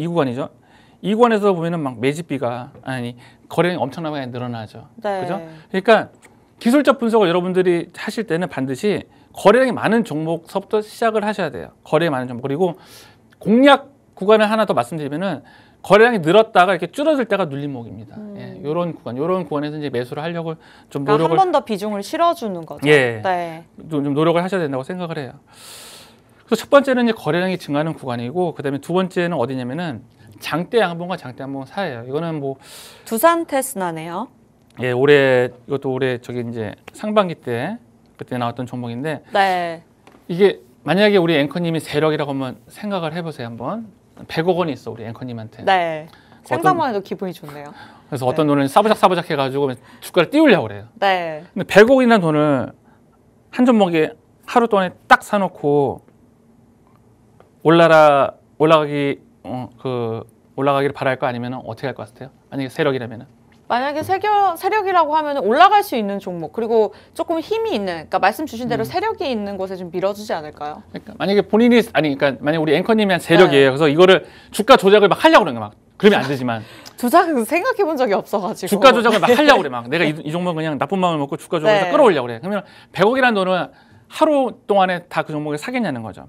구간이죠. 이 구간에서 보면은 막 매집비가 거래량이 엄청나게 늘어나죠. 네. 그죠? 그러니까 기술적 분석을 여러분들이 하실 때는 반드시 거래량이 많은 종목서부터 시작을 하셔야 돼요. 거래량이 많은 종목. 그리고 공략 구간을 하나 더 말씀드리면은 거래량이 늘었다가 이렇게 줄어들 때가 눌림목입니다. 이런 구간에서 이제 매수를 하려고 좀 노력을, 한 번 더 비중을 실어주는 거죠. 예, 네. 좀 노력을 하셔야 된다고 생각을 해요. 그래서 첫 번째는 이제 거래량이 증가하는 구간이고, 그다음에 두 번째는 어디냐면은 장대 양봉과 장대 양봉 사이예요. 이거는 뭐 두산 테스나네요. 예, 이것도 올해 저기 이제 상반기 때 그때 나왔던 종목인데, 네. 이게 만약에 우리 앵커님이 세력이라고 한번 생각을 해보세요. 한번 100억 원이 있어, 우리 앵커님한테. 네. 생각만 해도 기분이 좋네요. 그래서 어떤 돈을 싸부작 해가지고 주가를 띄우려고 그래요. 네. 근데 100억이라는 돈을 한 종목에 하루 동안에 딱 사놓고 올라가기를 바랄 거 아니면 어떻게 할 것 같아요? 만약에 세력이라면은. 만약에 세력이라고 하면 올라갈 수 있는 종목, 그리고 조금 힘이 있는, 그러니까 말씀 주신 대로 세력이 있는 곳에 좀 밀어주지 않을까요? 그러니까 만약에 그러니까 만약 우리 앵커님이 한 세력이에요. 네. 그래서 이거를 주가 조작을 막 하려고 그러는 거야. 막 그러면 안 되지만. 조작은 생각해 본 적이 없어가지고. 주가 조작을 막 하려고 그래. 막 내가 이 종목 그냥 나쁜 마음을 먹고 주가 조작해서 네. 끌어올려고 그래. 그러면 100억이라는 돈은 하루 동안에 다 그 종목을 사겠냐는 거죠.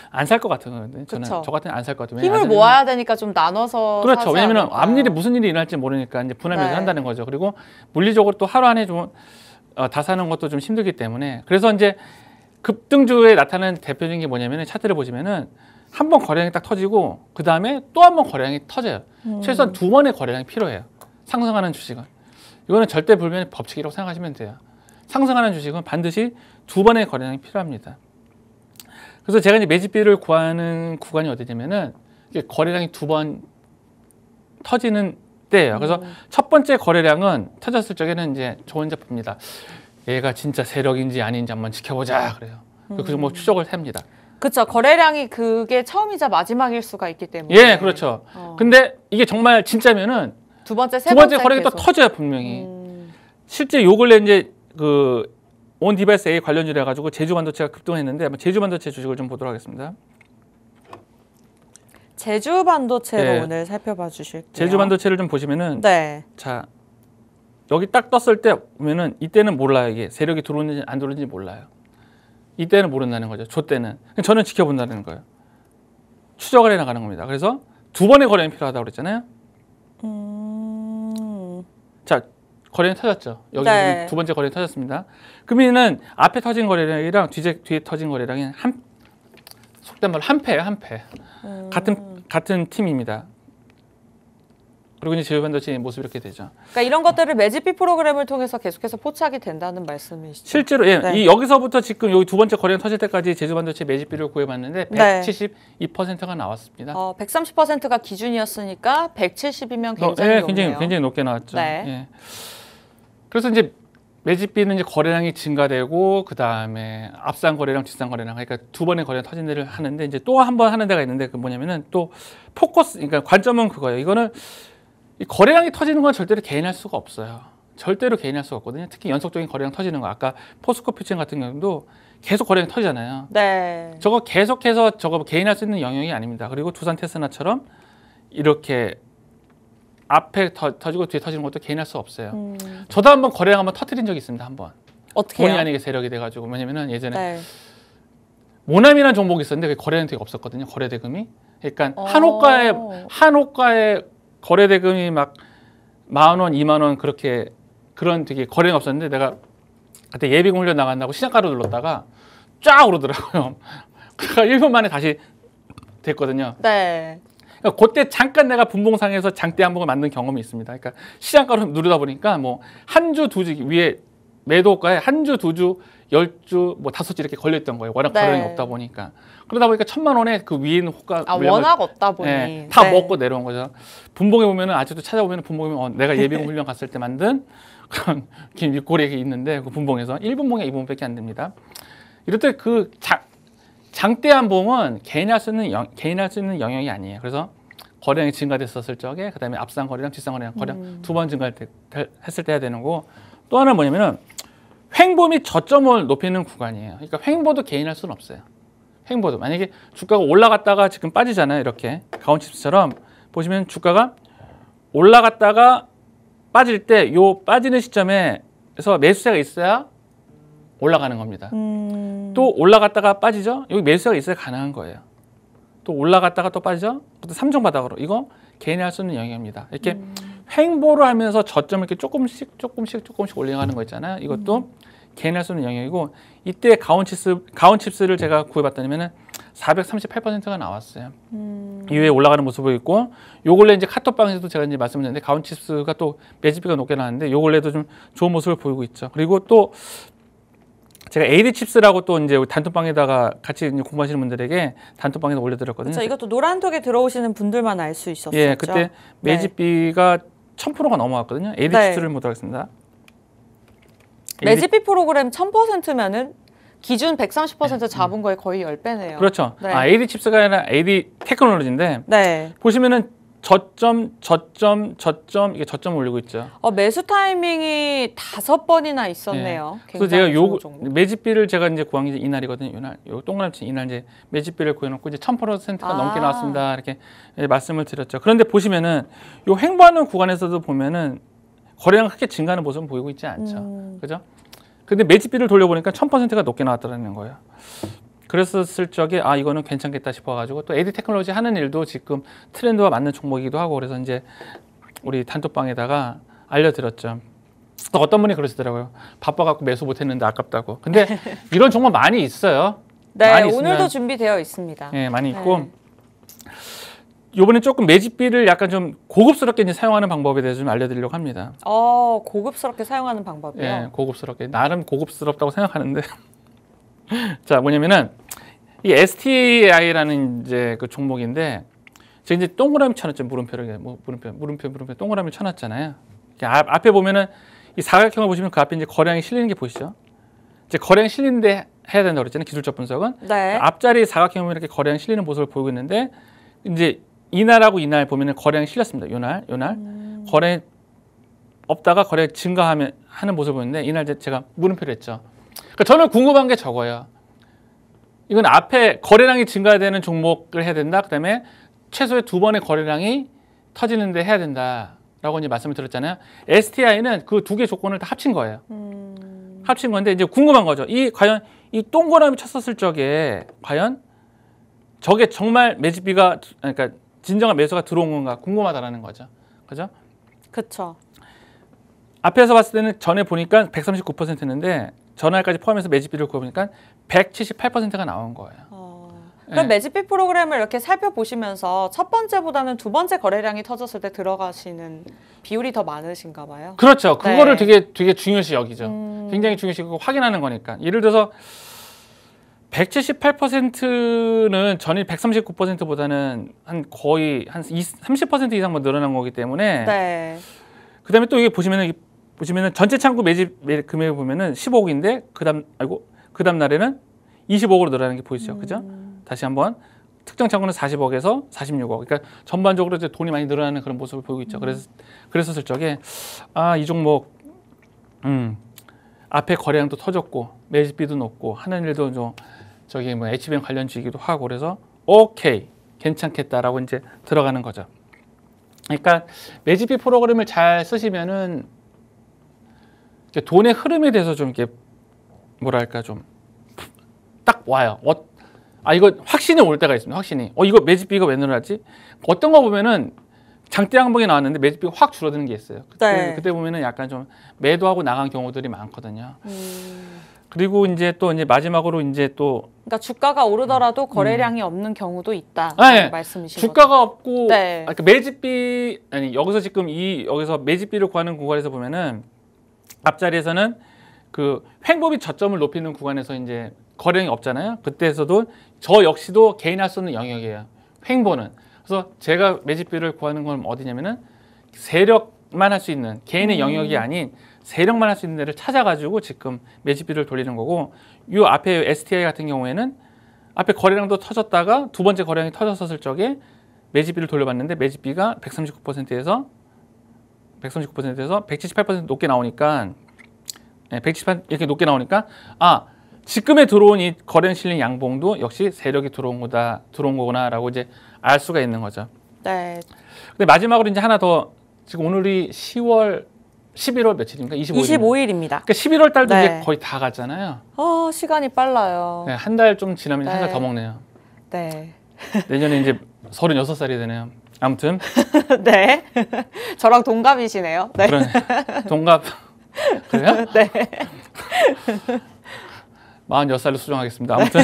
안 살 것 같은, 저는 저 같은 안 살 것 같아요. 힘을 모아야 되니까 좀 나눠서. 그렇죠. 왜냐면 앞일에 무슨 일이 일어날지 모르니까 이제 분할 매수 한다는 거죠. 그리고 물리적으로 또 하루 안에 좀 다 사는 것도 좀 힘들기 때문에, 그래서 이제 급등주에 나타나는 대표적인 게 뭐냐면은 차트를 보시면은 한 번 거래량이 딱 터지고 그 다음에 또 한 번 거래량이 터져요. 최소한 2번의 거래량이 필요해요. 상승하는 주식은. 이거는 절대 불변의 법칙이라고 생각하시면 돼요. 상승하는 주식은 반드시 2번의 거래량이 필요합니다. 그래서 제가 이제 매집비를 구하는 구간이 어디냐면은 거래량이 2번 터지는 때예요. 그래서 첫 번째 거래량은 터졌을 적에는 이제 좋은 제품입니다. 얘가 진짜 세력인지 아닌지 한번 지켜보자 그래요. 그 종목 추적을 합니다. 그렇죠. 거래량이 그게 처음이자 마지막일 수가 있기 때문에. 예, 그렇죠. 근데 이게 정말 진짜면은 두 번째 거래량이 또 터져요, 분명히. 실제 요 근래 이제 그 온 디바이스 A 관련주를 해가지고 제주반도체가 급등했는데 한번 제주반도체 주식을 좀 보도록 하겠습니다. 제주반도체로 네. 오늘 살펴봐 주실게요. 제주반도체를 좀 보시면은 네. 자 여기 딱 떴을 때 보면은 이때는 몰라요. 이게 세력이 들어오는지 안 들어오는지 몰라요. 이때는 모른다는 거죠. 저 때는. 저는 지켜본다는 거예요. 추적을 해나가는 겁니다. 그래서 2번의 거래량이 필요하다고 그랬잖아요. 자, 거래량이 터졌죠. 여기 네. 두 번째 거래량이 터졌습니다. 그러면은 앞에 터진 거래량이랑 뒤에 터진 거래량이 속된 말로 한 패예요, 한 패. 같은 팀입니다. 그리고 이제 제휴 반도체 모습이 이렇게 되죠. 그러니까 이런 것들을 매집비 프로그램을 통해서 계속해서 포착이 된다는 말씀이시죠? 실제로 예, 네. 이 여기서부터 지금 여기 두 번째 거래가 터질 때까지 제휴 반도체 매집비를 구해봤는데 172%가 나왔습니다. 130%가 기준이었으니까 170이면 굉장히 높네요. 굉장히 높게 나왔죠. 네. 예. 그래서 이제 매집비는 이제 거래량이 증가되고 그 다음에 앞산 거래량, 뒷산 거래량, 그러니까 두 번의 거래가 터진 데를 하는데 이제 또 한 번 하는 데가 있는데 그 뭐냐면은 또 포커스, 그러니까 관점은 그거예요. 이거는 이 거래량이 터지는 건 절대로 개인할 수가 없어요. 절대로 개인할 수가 없거든요. 특히 연속적인 거래량 터지는 거. 아까 포스코 퓨처 같은 경우도 계속 거래량이 터지잖아요. 네. 저거 계속해서 저거 개인할 수 있는 영역이 아닙니다. 그리고 두산 테스나처럼 이렇게 앞에 터지고 뒤에 터지는 것도 개인할 수 없어요. 저도 한번 거래량 한번 터뜨린 적이 있습니다. 한번. 어떻게 본의 아니게 세력이 돼가지고. 왜냐면은 예전에 모남이라는 종목이 있었는데 그 거래량 되게 없었거든요. 거래 대금이. 그러니까 한호가의 거래 대금이 막 10,000원, 20,000원 그렇게 그런 되게 거래가 없었는데 내가 그때 예비금 훈련 나간다고 시장가로 눌렀다가 쫙 오르더라고요. 그러니까 1분 만에 다시 됐거든요. 네. 그러니까 그때 잠깐 내가 분봉상에서 장대 한복을 만든 경험이 있습니다. 그러니까 시장가로 누르다 보니까 뭐 한 주, 두 주 위에 매도가에 한 주, 두 주, 10주, 뭐 5주 이렇게 걸려있던 거예요. 워낙 거래량이 없다 보니까. 그러다 보니까 1,000,000원에 그 위에 있는 호가 워낙 없다 보니 다 먹고 내려온 거죠. 분봉에 보면은 아직도 찾아보면 분봉에 내가 예비금 훈련 갔을 때 만든 그런 긴 윗꼬리가 있는데 그 분봉에서 1분봉에 2분봉밖에 안 됩니다. 이럴 때 그 장대 한봉은 개인이 할 수 있는 영역이 아니에요. 그래서 거래량이 증가됐었을 적에 그다음에 앞산 거래량, 뒷산 거래량 두 번 증가했을 때 해야 되는 거고 또 하나는 뭐냐면은 횡보 및 저점을 높이는 구간이에요. 그러니까 횡보도 개인할 수는 없어요. 횡보도 만약에 주가가 올라갔다가 지금 빠지잖아요. 이렇게 가온칩스처럼 보시면 주가가 올라갔다가 빠질 때 요 빠지는 시점에서 매수세가 있어야 올라가는 겁니다. 또 올라갔다가 빠지죠. 여기 매수세가 있어야 가능한 거예요. 또 올라갔다가 또 빠지죠. 또 3종 바닥으로 이거 개인이 할 수 있는 영역입니다. 이렇게 횡보를 하면서 저점을 이렇게 조금씩 올려가는 거 있잖아요. 이것도 개인이 할 수 있는 영역이고 이때 가온칩스를 제가 구해봤더니면은 438%가 나왔어요. 이후에 올라가는 모습을 있고 요 근래 이제 카톡방에서도 제가 이제 말씀드렸는데 가온칩스가 또 매집비가 높게 나왔는데 요 근래도 좀 좋은 모습을 보이고 있죠. 그리고 또 제가 AD칩스라고 또 이제 단톡방에다가 같이 이제 공부하시는 분들에게 단톡방에서 올려드렸거든요. 그렇죠. 이것도 노란톡에 들어오시는 분들만 알 수 있었죠. 예, 그때 매집비가 1,000%가 넘어갔거든요. AD칩스를 보도록 매집비 프로그램 1,000%면은 기준 130% 잡은 거에 거의 10배네요. 그렇죠. 네. AD칩스가 아니라 AD 테크놀로지인데 보시면은 저점 이게 저점 올리고 있죠. 매수 타이밍이 5번이나 있었네요. 그래서 제가 요 매집비를 제가 이제 구한 게 이날이거든요. 이날 요 동그라미 이날 이제 매집비를 구해놓고 이제 1,000%가 넘게 나왔습니다. 이렇게 말씀을 드렸죠. 그런데 보시면은 요 횡보하는 구간에서도 보면은 거래량 크게 증가하는 모습은 보이고 있지 않죠. 그죠? 근데 매집비를 돌려보니까 1,000%가 높게 나왔다는 거예요. 그랬었을 적에 이거는 괜찮겠다 싶어가지고 또 AD 테크놀로지 하는 일도 지금 트렌드와 맞는 종목이기도 하고 그래서 이제 우리 단톡방에다가 알려드렸죠. 또 어떤 분이 그러시더라고요. 바빠갖고 매수 못했는데 아깝다고. 근데 이런 종목 많이 있어요. 네, 많이 오늘도 준비되어 있습니다. 네, 많이 있고 요번에 조금 매집비를 약간 좀 고급스럽게 이제 사용하는 방법에 대해서 좀 알려드리려고 합니다. 고급스럽게 사용하는 방법이요? 네, 고급스럽게. 나름 고급스럽다고 생각하는데 자, 뭐냐면은 이 STI라는 이제 그 종목인데 제가 이제 동그라미 쳐놨죠. 물음표를 물음표 동그라미 쳐놨잖아요. 앞에 보면은 이 사각형을 보시면 그 앞에 이제 거래량이 실리는 게 보이시죠? 이제 거래량 실리는데 해야 된다고 그랬잖아요. 기술적 분석은. 네. 앞자리 사각형을 이렇게 거래량 실리는 모습을 보이고 있는데 이제 이날하고 이날 보면은 거래량이 실렸습니다. 요날 거래 없다가 거래 증가하는 모습을 보이는데 이날 제가 물음표를 했죠. 그러니까 저는 궁금한 게 저거예요. 이건 앞에 거래량이 증가되는 종목을 해야 된다. 그다음에 최소의 2번의 거래량이 터지는데 해야 된다라고 이제 말씀을 드렸잖아요. STI는 그 2개 조건을 다 합친 거예요. 합친 건데 이제 궁금한 거죠. 과연 이 동그라미 쳤었을 적에 과연 저게 정말 매집비가 그러니까 진정한 매수가 들어온 건가 궁금하다라는 거죠. 그죠? 그렇죠. 앞에서 봤을 때는 전에 보니까 139%였는데 전날까지 포함해서 매집비를 구해보니까 178%가 나온 거예요. 그럼 매집비 프로그램을 이렇게 살펴보시면서 첫 번째보다는 두 번째 거래량이 터졌을 때 들어가시는 비율이 더 많으신가 봐요. 그렇죠. 그거를 되게 중요시 여기죠. 굉장히 중요시 여기고 확인하는 거니까. 예를 들어서 178%는 전일 139%보다는 거의 한 30% 이상 뭐 늘어난 거기 때문에 그다음에 또 이게 보시면은 전체 창구 매집 금액을 보면은 15억인데 그다음 날에는 25억으로 늘어나는 게 보이시죠, 그죠? 다시 한번 특정 창구는 40억에서 46억. 그러니까 전반적으로 이제 돈이 많이 늘어나는 그런 모습을 보이고 있죠. 그랬었을 적에 이 종목 앞에 거래량도 터졌고 매집비도 높고 하는 일도 좀 저기 뭐 H뱅 관련주이기도 하고 그래서 오케이 괜찮겠다라고 이제 들어가는 거죠. 그러니까 매집비 프로그램을 잘 쓰시면은 돈의 흐름에 대해서 좀 이렇게 뭐랄까 좀 딱 와요. 이거 확신이 올 때가 있습니다. 확신이. 이거 매집비가 왜 늘어나지? 어떤 거 보면은 장대 항목이 나왔는데 매집비가 확 줄어드는 게 있어요. 그때 보면은 약간 좀 매도하고 나간 경우들이 많거든요. 그리고 이제 마지막으로 그러니까 주가가 오르더라도 거래량이 없는 경우도 있다. 말씀이신 주가가 없고 그러니까 매집비 여기서 지금 여기서 매집비를 구하는 구간에서 보면은 앞자리에서는 그 횡보비 저점을 높이는 구간에서 이제 거래량이 없잖아요. 그때에서도 저 역시도 개인할 수 없는 영역이에요. 횡보는. 그래서 제가 매집비를 구하는 건 어디냐면은 세력만 할 수 있는 개인의 영역이 아닌 세력만 할 수 있는 데를 찾아가지고 지금 매집비를 돌리는 거고 이 앞에 STI 같은 경우에는 앞에 거래량도 터졌다가 두 번째 거래량이 터졌었을 적에 매집비를 돌려봤는데 매집비가 139%에서 178% 높게 나오니까 178 이렇게 높게 나오니까 지금에 들어온 이 거래량 실린 양봉도 역시 세력이 들어온 거구나라고 이제 알 수가 있는 거죠. 근데 마지막으로 이제 하나 더 지금 오늘이 11월 며칠입니까? 25일입니다. 그러니까 11월 달도 이제 거의 다 갔잖아요. 시간이 빨라요. 한 달 좀 지나면 한 달 더 먹네요. 내년에 이제 36살이 되네요. 아무튼 저랑 동갑이시네요. 그러네. 동갑. 그래요? 46살로 수정하겠습니다. 아무튼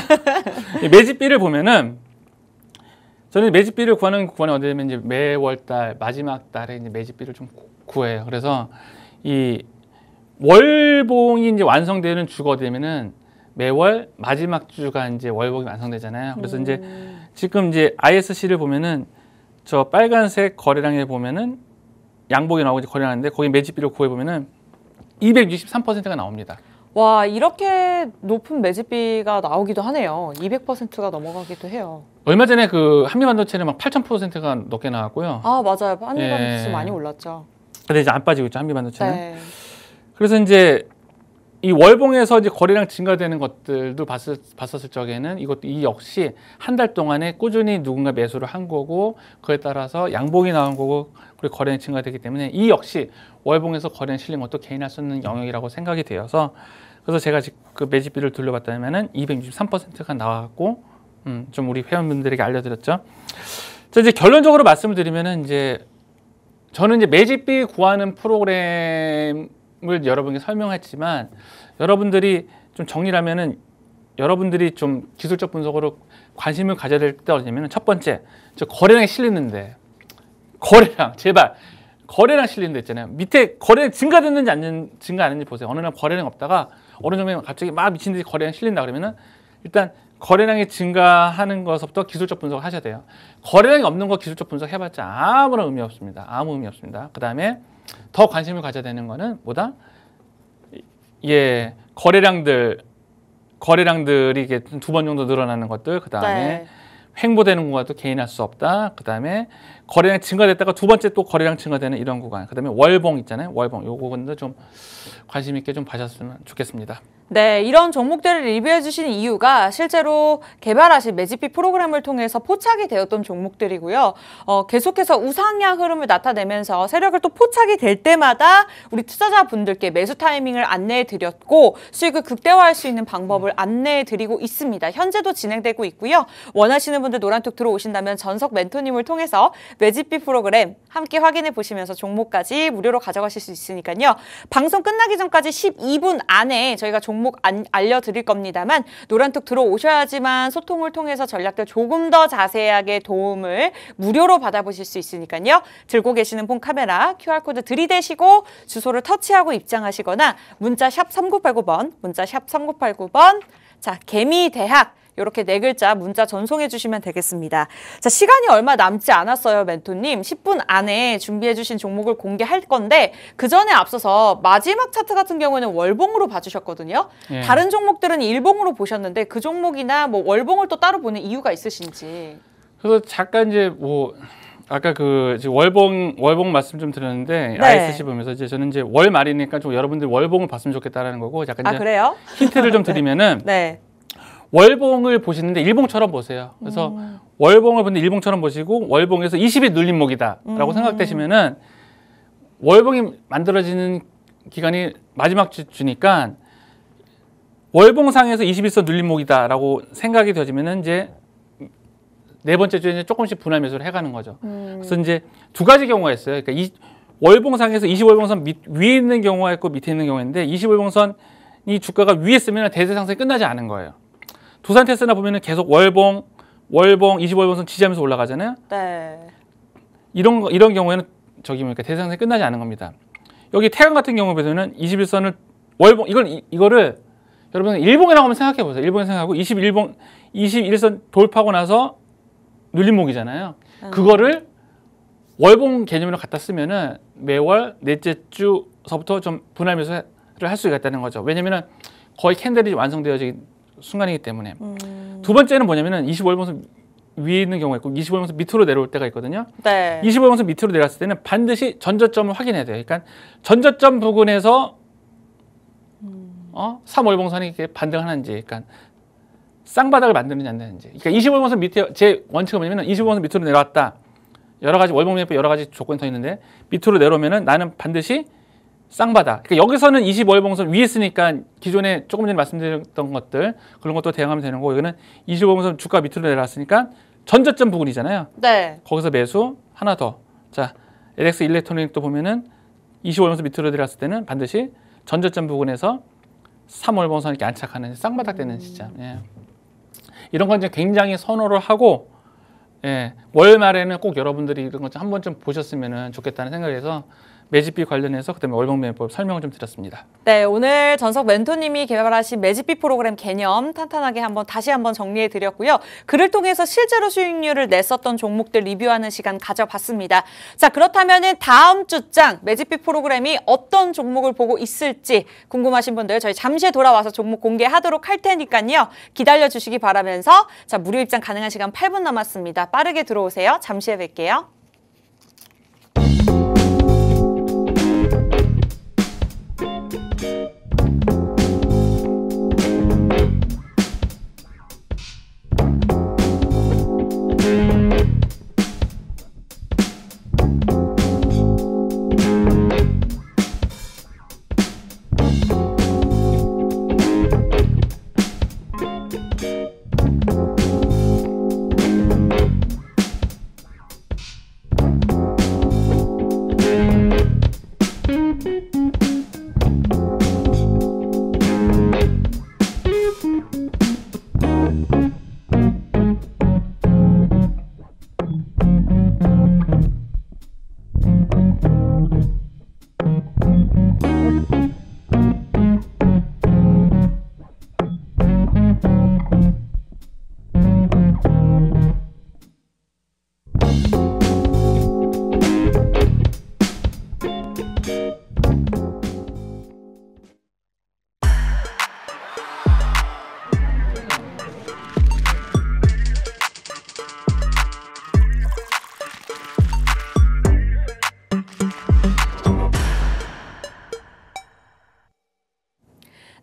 매집비를 보면은 저는 매집비를 구하는 구간이 어디냐면 이제 매월달 마지막 달에 이제 매집비를 좀 구해요. 그래서 이 월봉이 이제 완성되는 주가 되면은 매월 마지막 주가 이제 월봉이 완성되잖아요. 그래서 이제 지금 이제 ISC를 보면은 저 빨간색 거래량에 보면은 양봉이 나오고 이제 거래량인데 거기 매집비를 구해 보면은 263%가 나옵니다. 와, 이렇게 높은 매집비가 나오기도 하네요. 200%가 넘어가기도 해요. 얼마 전에 그 한미반도체는 막 8,000%가 넘게 나왔고요. 맞아요. 한미반도체 많이 올랐죠. 근데 이제 안 빠지고 있죠, 한미반도체는. 그래서 이제 이 월봉에서 이제 거래량 증가되는 것들도 봤었을 적에는 이 역시 한 달 동안에 꾸준히 누군가 매수를 한 거고 그에 따라서 양봉이 나온 거고 그리고 거래량 증가되기 때문에 이 역시 월봉에서 거래량 실린 것도 개인할 수 있는 영역이라고 생각이 되어서 그래서 제가 지금 그 매집비를 돌려봤다면은 263%가 나왔고 좀 우리 회원분들에게 알려드렸죠. 자, 이제 결론적으로 말씀을 드리면은 이제 저는 이제 매집비 구하는 프로그램을 여러분께 설명했지만 여러분들이 좀 정리를 하면은 여러분들이 좀 기술적 분석으로 관심을 가져야 될 때 어디냐면 첫 번째, 저 거래량이 실리는데 거래량 제발 거래량 실리는 데 있잖아요. 밑에 거래량 증가됐는지 증가 안 했는지 보세요. 어느 날 거래량 없다가 어느 정도면 갑자기 막 미친 듯이 거래량 실린다 그러면은 일단 거래량이 증가하는 것부터 기술적 분석을 하셔야 돼요. 거래량이 없는 거 기술적 분석 해봤자 아무런 의미 없습니다. 아무 의미 없습니다. 그 다음에 더 관심을 가져야 되는 거는 뭐다? 거래량들이 이게 두 번 정도 늘어나는 것들, 그 다음에 횡보되는 구간도 개인할 수 없다. 그 다음에 거래량 증가됐다가 두 번째 또 거래량 증가되는 이런 구간. 그 다음에 월봉 있잖아요. 월봉. 요 부분도 좀 관심 있게 좀 봐주셨으면 좋겠습니다. 네, 이런 종목들을 리뷰해 주시는 이유가 실제로 개발하신 매집비 프로그램을 통해서 포착이 되었던 종목들이고요. 계속해서 우상향 흐름을 나타내면서 세력을 또 포착이 될 때마다 우리 투자자분들께 매수 타이밍을 안내해 드렸고 수익을 극대화할 수 있는 방법을 안내해 드리고 있습니다. 현재도 진행되고 있고요. 원하시는 분들 노란톡 들어오신다면 전석 멘토님을 통해서 매집비 프로그램 함께 확인해 보시면서 종목까지 무료로 가져가실 수 있으니까요. 방송 끝나기 전까지 12분 안에 저희가 종목 종목 알려드릴 겁니다만 노란톡 들어오셔야지만 소통을 통해서 전략들 조금 더 자세하게 도움을 무료로 받아보실 수 있으니까요. 들고 계시는 폰 카메라 QR코드 들이대시고 주소를 터치하고 입장하시거나 문자 샵 3989번, 문자 샵 3989번, 자, 개미대학 이렇게 4글자 문자 전송해 주시면 되겠습니다. 자, 시간이 얼마 남지 않았어요, 멘토님. 10분 안에 준비해 주신 종목을 공개할 건데 그 전에 앞서서 마지막 차트 같은 경우에는 월봉으로 봐주셨거든요. 예. 다른 종목들은 일봉으로 보셨는데 그 종목이나 뭐 월봉을 또 따로 보는 이유가 있으신지. 그래서 잠깐 이제 뭐 아까 그 월봉 말씀 좀 드렸는데 네. ISC 보면서 이제 저는 이제 월 말이니까 좀 여러분들 월봉을 봤으면 좋겠다라는 거고 약간 이제 그래요? 힌트를 좀 드리면은 네. 월봉을 보시는데 일봉처럼 보세요. 그래서 월봉을 보는데 일봉처럼 보시고 월봉에서 20이 눌림목이다라고 생각되시면은 월봉이 만들어지는 기간이 마지막 주니까 월봉상에서 21선 눌림목이다라고 생각이 되어지면은 이제 네 번째 주에 이제 조금씩 분할 매수를 해가는 거죠. 그래서 이제 두 가지 경우가 있어요. 그러니까 이 월봉상에서 20월봉선 위에 있는 경우가 있고 밑에 있는 경우가 있는데 20월봉선이 주가가 위에 있으면 대세 상승이 끝나지 않은 거예요. 두산 테스나 보면은 계속 월봉, 20월봉선 지지하면서 올라가잖아요. 네. 이런 경우에는 저기 뭡니까 대세 상승이 끝나지 않은 겁니다. 여기 태강 같은 경우 보면은 21선을 월봉 이거를 여러분 일봉이라고 한번 생각해 보세요. 일봉에 생각하고 21선 돌파하고 나서 눌림목이잖아요. 그거를 월봉 개념으로 갖다 쓰면은 매월 넷째 주서부터 좀 분할 매수를 할 수가 있다는 거죠. 왜냐면은 거의 캔들이 완성되어진 순간이기 때문에. 두 번째는 뭐냐면은 25월봉선 위에 있는 경우가 있고 25월봉선 밑으로 내려올 때가 있거든요. 네. 25월봉선 밑으로 내려왔을 때는 반드시 전저점을 확인해야 돼요. 그러니까 전저점 부근에서 3월봉선이 이렇게 반등하는지, 그러니까 쌍바닥을 만드는지 안 되는지. 그러니까 25월봉선 밑에 제 원칙은 뭐냐면 25월봉선 밑으로 내려왔다. 여러 가지 월봉 매매 여러 가지 조건이 더 있는데 밑으로 내려오면은 나는 반드시 쌍바닥. 그러니까 여기서는 25월봉선 위에 있으니까 기존에 조금 전에 말씀드렸던 것들 그런 것도 대응하면 되는 거고 여기는 25월봉선 주가 밑으로 내려왔으니까 전저점 부분이잖아요. 네. 거기서 매수 하나 더. 자, LX 일렉트로닉도 보면은 25월봉선 밑으로 내려왔을 때는 반드시 전저점 부분에서 3월봉선 이렇게 안착하는 쌍바닥 되는 시점. 예. 이런 건 이제 굉장히 선호를 하고, 예, 월 말에는 꼭 여러분들이 이런 것 좀 한 번쯤 보셨으면 좋겠다는 생각에서 매집비 관련해서 그다음에 월봉 매매법 설명을 좀 드렸습니다. 네, 오늘 전석 멘토님이 개발하신 매집비 프로그램 개념 탄탄하게 다시 한번 정리해 드렸고요. 그를 통해서 실제로 수익률을 냈었던 종목들 리뷰하는 시간 가져봤습니다. 자, 그렇다면은 다음 주장 매집비 프로그램이 어떤 종목을 보고 있을지 궁금하신 분들 저희 잠시 후에 돌아와서 종목 공개하도록 할 테니까요. 기다려 주시기 바라면서 자, 무료 입장 가능한 시간 8분 남았습니다. 빠르게 들어오세요. 잠시 후에 뵐게요.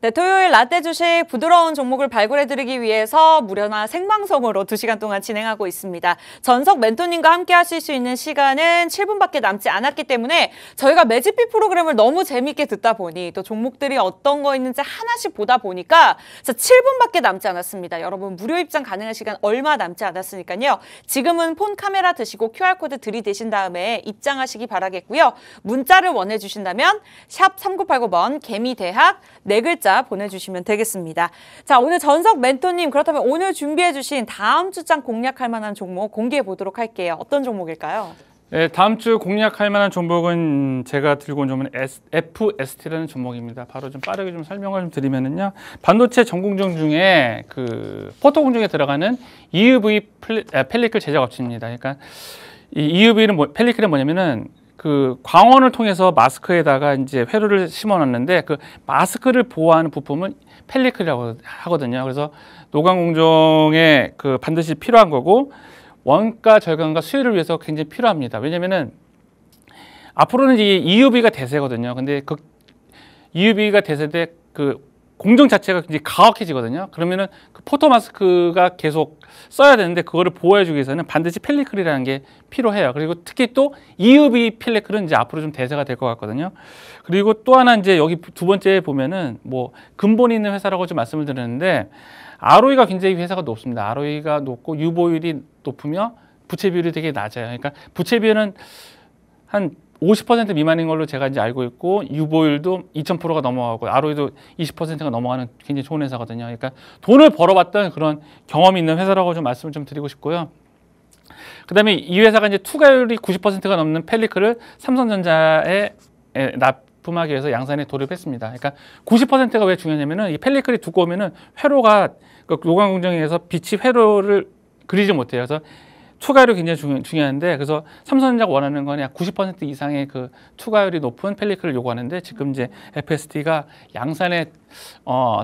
네, 토요일 라떼 주식 부드러운 종목을 발굴해드리기 위해서 무료나 생방송으로 2시간 동안 진행하고 있습니다. 전석 멘토님과 함께 하실 수 있는 시간은 7분밖에 남지 않았기 때문에 저희가 매집비 프로그램을 너무 재밌게 듣다 보니 또 종목들이 어떤 거 있는지 하나씩 보다 보니까 7분밖에 남지 않았습니다. 여러분 무료 입장 가능한 시간 얼마 남지 않았으니까요. 지금은 폰 카메라 드시고 QR코드 들이대신 다음에 입장하시기 바라겠고요. 문자를 원해주신다면 샵 3989번 개미대학 4글자 문자 보내주시면 되겠습니다. 자, 오늘 전석 멘토님, 그렇다면 오늘 준비해주신 다음 주장 공략할 만한 종목 공개해 보도록 할게요. 어떤 종목일까요? 네, 다음 주 공략할 만한 종목은 제가 들고 온 종목은 FST라는 종목입니다. 바로 좀 빠르게 좀 설명을 좀 드리면은요. 반도체 전 공정 중에 그 포토 공정에 들어가는 EUV 펠리클 제작 업체입니다. 그러니까 이 EUV는 펠리클은 뭐냐면은 그 광원을 통해서 마스크에다가 이제 회로를 심어놨는데 그 마스크를 보호하는 부품은 펠리클이라고 하거든요. 그래서 노광 공정에 그 반드시 필요한 거고. 원가 절감과 수혜를 위해서 굉장히 필요합니다. 왜냐면은 앞으로는 이 EUV가 대세거든요. 근데 그 EUV가 대세인데 그 공정 자체가 굉장히 가혹해지거든요. 그러면은 그 포토 마스크가 계속 써야 되는데 그거를 보호해주기 위해서는 반드시 펠리클이라는 게 필요해요. 그리고 특히 또 EUV 펠리클은 이제 앞으로 좀 대세가 될 것 같거든요. 그리고 또 하나 이제 여기 두 번째 보면은 뭐 근본이 있는 회사라고 좀 말씀을 드렸는데 ROE가 굉장히 회사가 높습니다. ROE가 높고 유보율이 높으며 부채 비율이 되게 낮아요. 그러니까 부채 비율은 한 50% 미만인 걸로 제가 이제 알고 있고 유보율도 2000%가 넘어가고 ROE도 20%가 넘어가는 굉장히 좋은 회사거든요. 그러니까 돈을 벌어봤던 그런 경험이 있는 회사라고 좀 말씀을 좀 드리고 싶고요. 그다음에 이 회사가 이제 투과율이 90%가 넘는 펠리클을 삼성전자에 납품하기 위해서 양산에 돌입했습니다. 그러니까 90%가 왜 중요하냐면은 이 펠리클이 두꺼우면은 회로가 그 노광 공정에서 빛이 회로를 그리지 못해요. 그래서 투과율이 굉장히 중요한데 그래서 삼성전자가 원하는 건 약 90% 이상의 그 투과율이 높은 펠리클을 요구하는데 지금 이제 FST가 양산에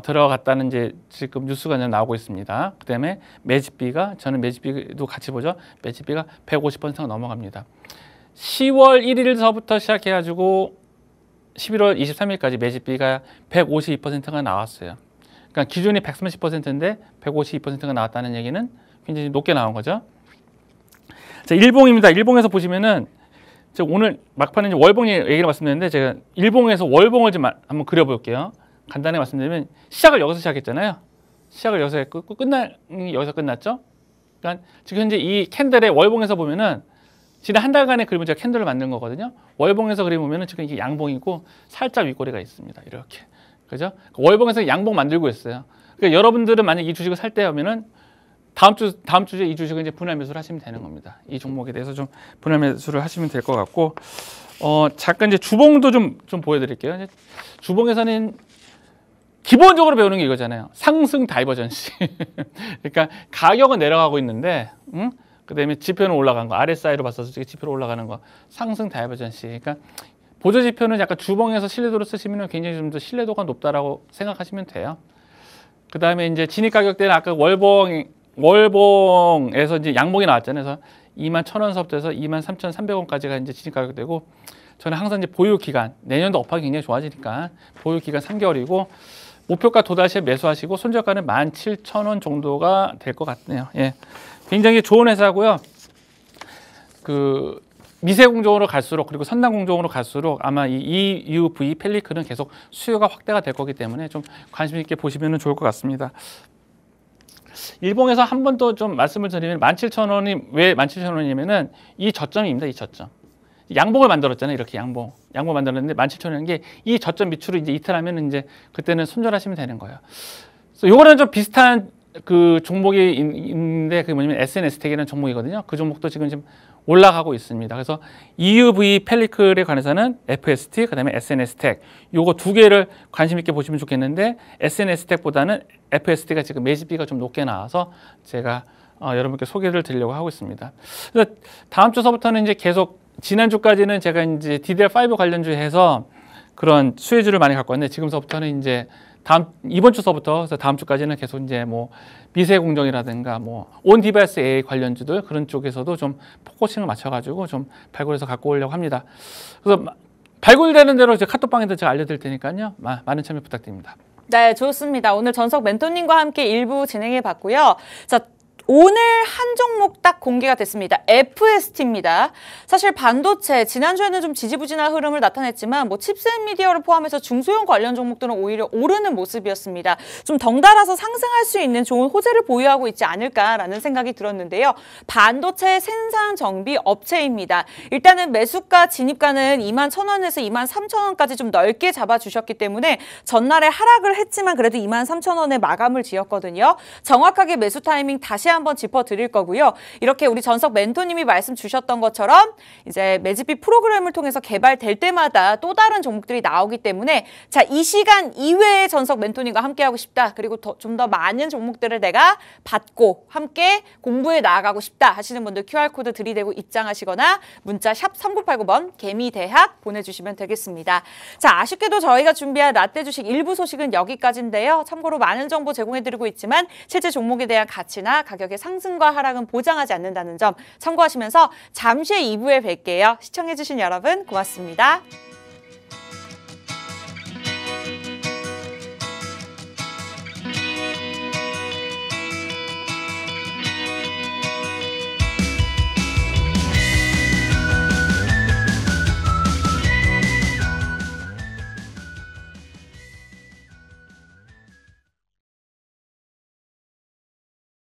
들어갔다는 이제 지금 뉴스가 나오고 있습니다. 그다음에 매집비가 저는 매집비도 같이 보죠. 매집비가 150%가 넘어갑니다. 10월 1일서부터 시작해가지고 11월 23일까지 매집비가 152%가 나왔어요. 그러니까 기준이 130%인데 152%가 나왔다는 얘기는 굉장히 높게 나온 거죠. 자, 일봉입니다. 일봉에서 보시면은 제가 오늘 막판에 이제 월봉 얘기를 말씀드렸는데 제가 일봉에서 월봉을 좀 한번 그려볼게요. 간단하게 말씀드리면 시작을 여기서 시작했잖아요. 시작을 여기서 했고 여기서 끝났죠. 그러니까 지금 현재 이 캔들의 월봉에서 보면은 지난 한 달간의 그림을 제가 캔들을 만든 거거든요. 월봉에서 그려보면은 지금 이게 양봉이고 살짝 윗꼬리가 있습니다. 이렇게. 그죠? 월봉에서 양봉 만들고 있어요. 그러니까 여러분들은 만약 이 주식을 살 때 하면은 다음 주에 이 주식은 이제 분할 매수를 하시면 되는 겁니다. 이 종목에 대해서 좀 분할 매수를 하시면 될 것 같고, 잠깐 이제 주봉도 좀 보여드릴게요. 이제 주봉에서는 기본적으로 배우는 게 이거잖아요. 상승 다이버전시. 그러니까 가격은 내려가고 있는데, 그다음에 지표는 올라간 거, RSI로 봤었을 때 지표로 올라가는 거, 상승 다이버전시. 그러니까 보조 지표는 약간 주봉에서 신뢰도를 쓰시면 굉장히 좀 더 신뢰도가 높다라고 생각하시면 돼요. 그다음에 이제 진입 가격대는 아까 월봉에서 이제 양봉이 나왔잖아요. 그래서 21,000원서부터 해서 23,300원까지가 이제 진입 가격대고, 저는 항상 이제 보유 기간, 내년도 업하기 굉장히 좋아지니까 보유 기간 3개월이고 목표가 도달 시에 매수하시고 손절가는 17,000원 정도가 될 것 같네요. 예. 굉장히 좋은 회사고요. 그 미세 공정으로 갈수록 그리고 선단 공정으로 갈수록 아마 이 EUV 펠리클은 계속 수요가 확대가 될 거기 때문에 좀 관심 있게 보시면 좋을 것 같습니다. 일봉에서 한 번 더 좀 말씀을 드리면 17,000원이 왜 17,000원이냐면은 이 저점입니다. 이 저점. 양봉을 만들었잖아요. 이렇게 양봉 만들었는데 17,000원인 게 이 저점 밑으로 이제 이탈하면 이제 그때는 손절하시면 되는 거예요. 그래서 요거는 좀 비슷한 그 종목이 있는데 그게 뭐냐면 SNS텍이라는 종목이거든요. 그 종목도 지금 올라가고 있습니다. 그래서 EUV 펠리클에 관해서는 FST, 그다음에 SNS텍 요거 두 개를 관심 있게 보시면 좋겠는데 SNS텍보다는 FST가 지금 매집비가 좀 높게 나와서 제가 여러분께 소개를 드리려고 하고 있습니다. 그래서 다음 주서부터는 이제 계속 지난주까지는 제가 이제 DDR5 관련주에 해서 그런 수혜주를 많이 갖고 왔는데 지금서부터는 이제 이번 주서부터 그래서 다음 주까지는 계속 이제 뭐 미세 공정이라든가 뭐 온 디바이스 AI 관련주들 그런 쪽에서도 좀 포커싱을 맞춰가지고 좀 발굴해서 갖고 오려고 합니다. 그래서 발굴되는 대로 제 카톡방에도 제가 알려드릴 테니까요. 많은 참여 부탁드립니다. 네, 좋습니다. 오늘 전석 멘토님과 함께 일부 진행해 봤고요. 자, 오늘 한 종목 딱 공개가 됐습니다. FST입니다. 사실 반도체 지난주에는 좀 지지부진한 흐름을 나타냈지만 뭐 칩셋미디어를 포함해서 중소형 관련 종목들은 오히려 오르는 모습이었습니다. 좀 덩달아서 상승할 수 있는 좋은 호재를 보유하고 있지 않을까라는 생각이 들었는데요. 반도체 생산 정비 업체입니다. 일단은 매수가 진입가는 21,000원에서 23,000원까지 좀 넓게 잡아주셨기 때문에 전날에 하락을 했지만 그래도 23,000원에 마감을 지었거든요. 정확하게 매수 타이밍 다시 한번 짚어드릴 거고요. 이렇게 우리 전석 멘토님이 말씀 주셨던 것처럼 이제 매집비 프로그램을 통해서 개발될 때마다 또 다른 종목들이 나오기 때문에 자, 이 시간 이외에 전석 멘토님과 함께하고 싶다. 그리고 좀 더 많은 종목들을 내가 받고 함께 공부해 나아가고 싶다 하시는 분들 QR코드 들이대고 입장하시거나 문자 샵 3989번 개미대학 보내주시면 되겠습니다. 자, 아쉽게도 저희가 준비한 라떼 주식 일부 소식은 여기까지인데요. 참고로 많은 정보 제공해드리고 있지만 실제 종목에 대한 가치나 가격의 상승과 하락은 보장하지 않는다는 점 참고하시면서 잠시 후 2부에 뵐게요. 시청해주신 여러분 고맙습니다.